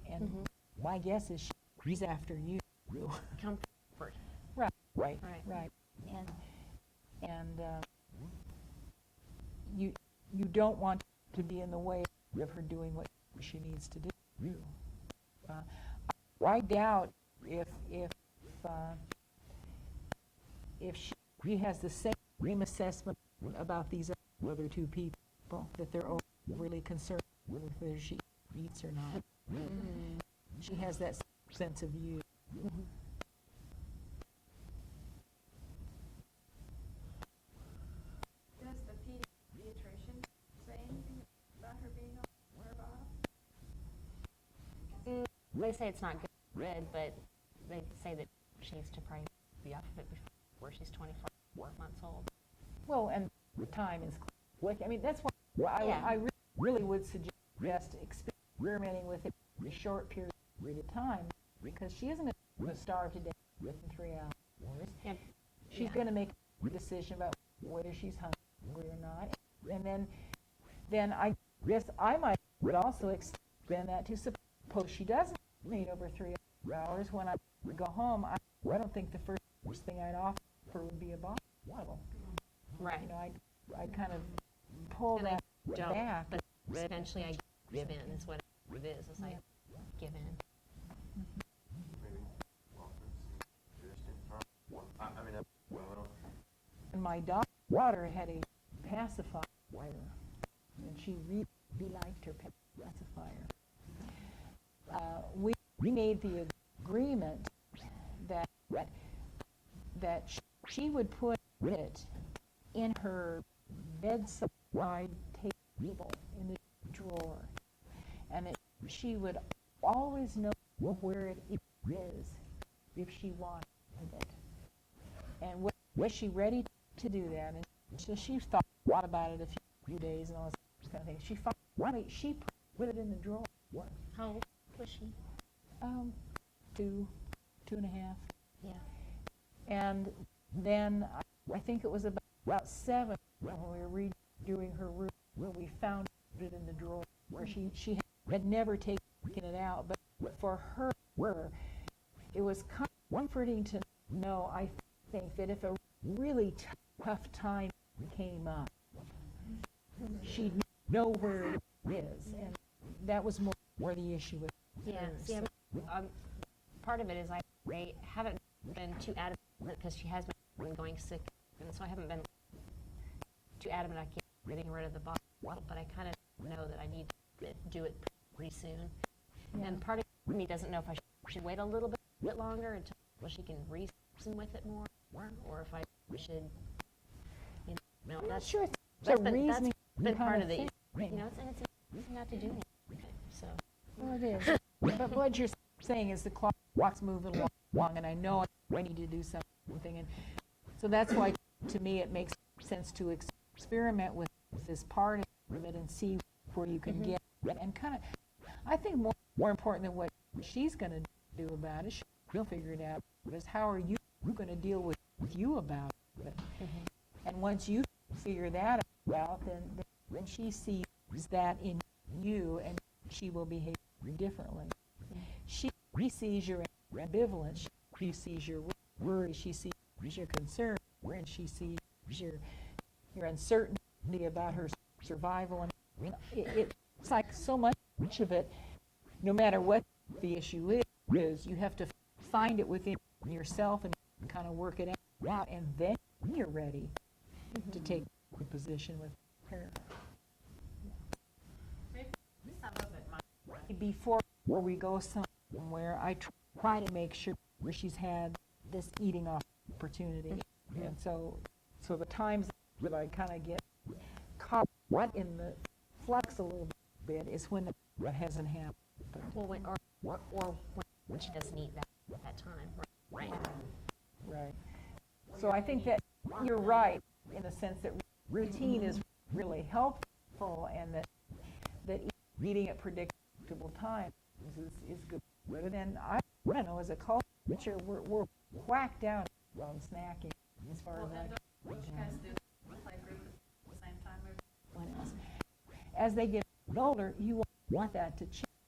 And my guess is she's after you. Comfort. Right. And And you don't want to be in the way of her doing what she needs to do. I doubt if she has the same assessment about these other two people, that they're overly concerned with whether she eats or not. She has that sense of you. Does the pediatrician say anything about her being on her bottle? they say it's not good, but they say that she needs to probably be off of it before she's 24 months old. Well, and the time is quick. I mean, that's why I really would suggest experimenting with it for a short period of time, because she isn't going to starve to death within 3 hours. Yeah. She's going to make a decision about whether she's hungry or not. And then I guess I would also expand that to suppose she doesn't eat over 3 hours. When I go home, I don't think the first thing I'd offer would be a bottle. Right. You know, I'd kind of pull that back. But eventually I give in, is what it is. It's like, give in. Maybe offer suggestion. I mean, well, And my daughter had a pacifier, and she really liked her pacifier. We made the agreement that she would put it in her bedside table in the drawer, and she would always know where it is if she wanted it. And was she ready to do that? And so she thought about it a few days and all this kind of thing. She finally put it in the drawer. How old was she? 2.5. Yeah. And then I think it was about 7 when we were redoing her room when we found it in the drawer where she had never taken it out. But for her, it was comforting to know, I think, that if a really tough time came up, she'd know where it is. And that was more the issue with her. Yeah. Part of it is I haven't been too adamant because she has been going sick, and so I haven't been too adamant I keep getting rid of the bottle, but I kind of know that I need to do it pretty soon. Yeah. And part of me doesn't know if I should wait a little bit longer until she can reason with it more, or if I should, that's sure. That's been part of the, and it's easy not to do anything. So. Well, it is. But what you're saying is the clock's moving along, and I know I need to do something, and so that's why, to me, it makes sense to experiment with this part of it and see where you can get, and kind of, I think more important than what she's going to do about it, she'll figure it out, is how are you going to deal with you about it. And once you figure that out, then she sees that in you, and she will behave differently. She sees your ambivalence, she sees your worry, she sees your concern, and she sees your uncertainty about her survival. And it's like so much of it, no matter what the issue is, you have to find it within yourself and kind of work it out, and then you're ready to take the position with her. Maybe some of it might. Before we go somewhere, I try to make sure she's had this eating opportunity. And so the times that I kind of get caught in the flux a little bit is when it hasn't happened. Well, when she doesn't eat that time, right? Right. So I think that you're right in the sense that routine is really helpful, and that eating at predictable times is good. But then I don't know, as a culture, we're whacked out on snacking as far as I. What you guys do? Play group at the same time? As they get older, you want that to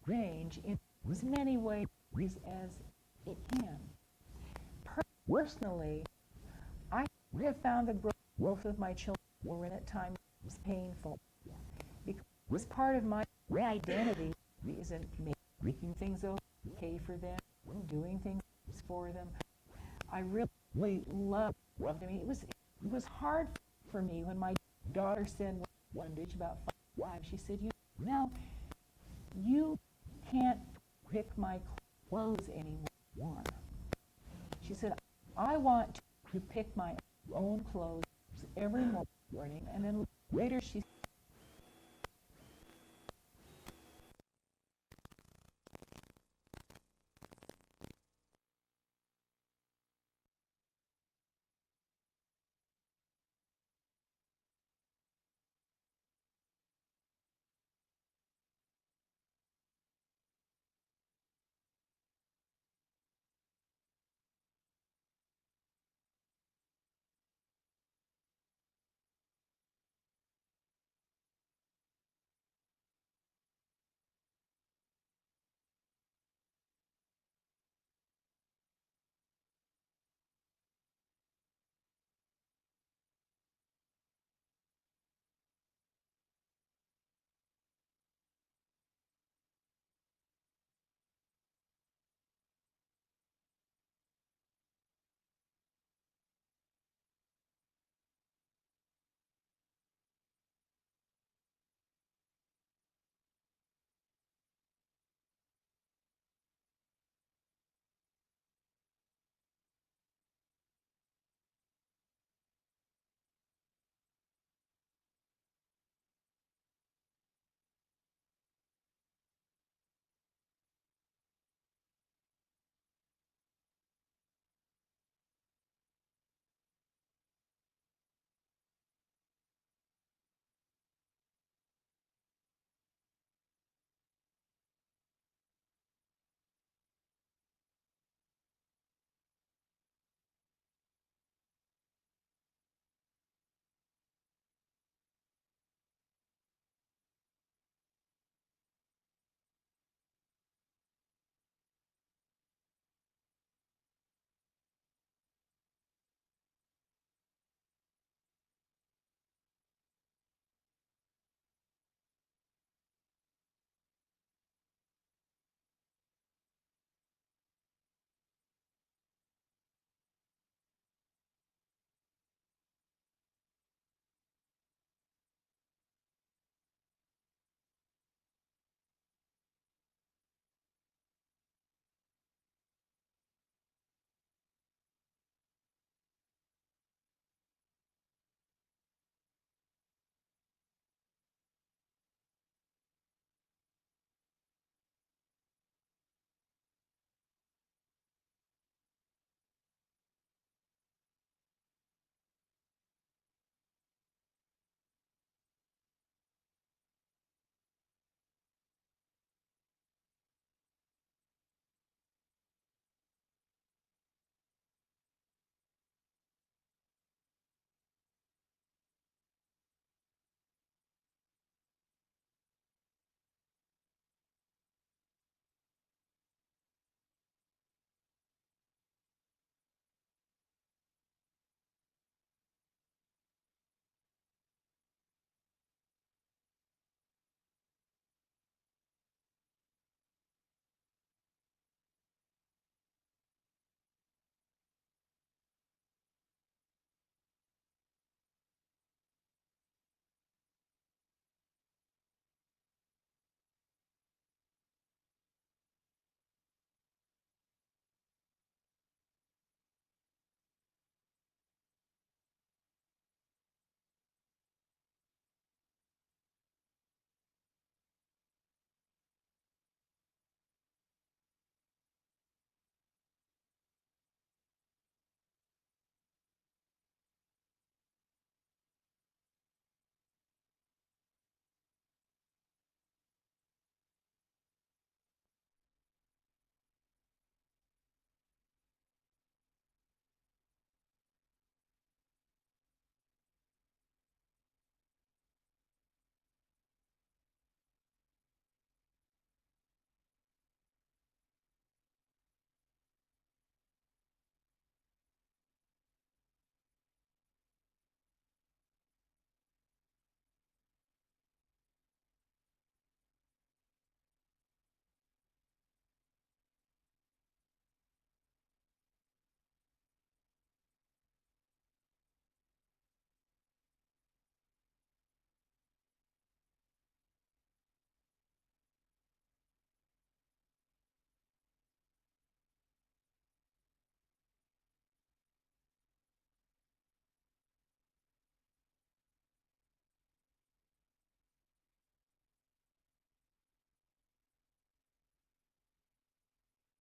change in as many ways as it can. Personally, I have found the growth of my children at times painful, because part of my identity isn't making things okay for them, doing things for them. I really loved. I mean, it was hard for me when my daughter said one day, about 5, she said, you can't pick my clothes anymore. She said, I want to pick my own clothes every morning. And then later she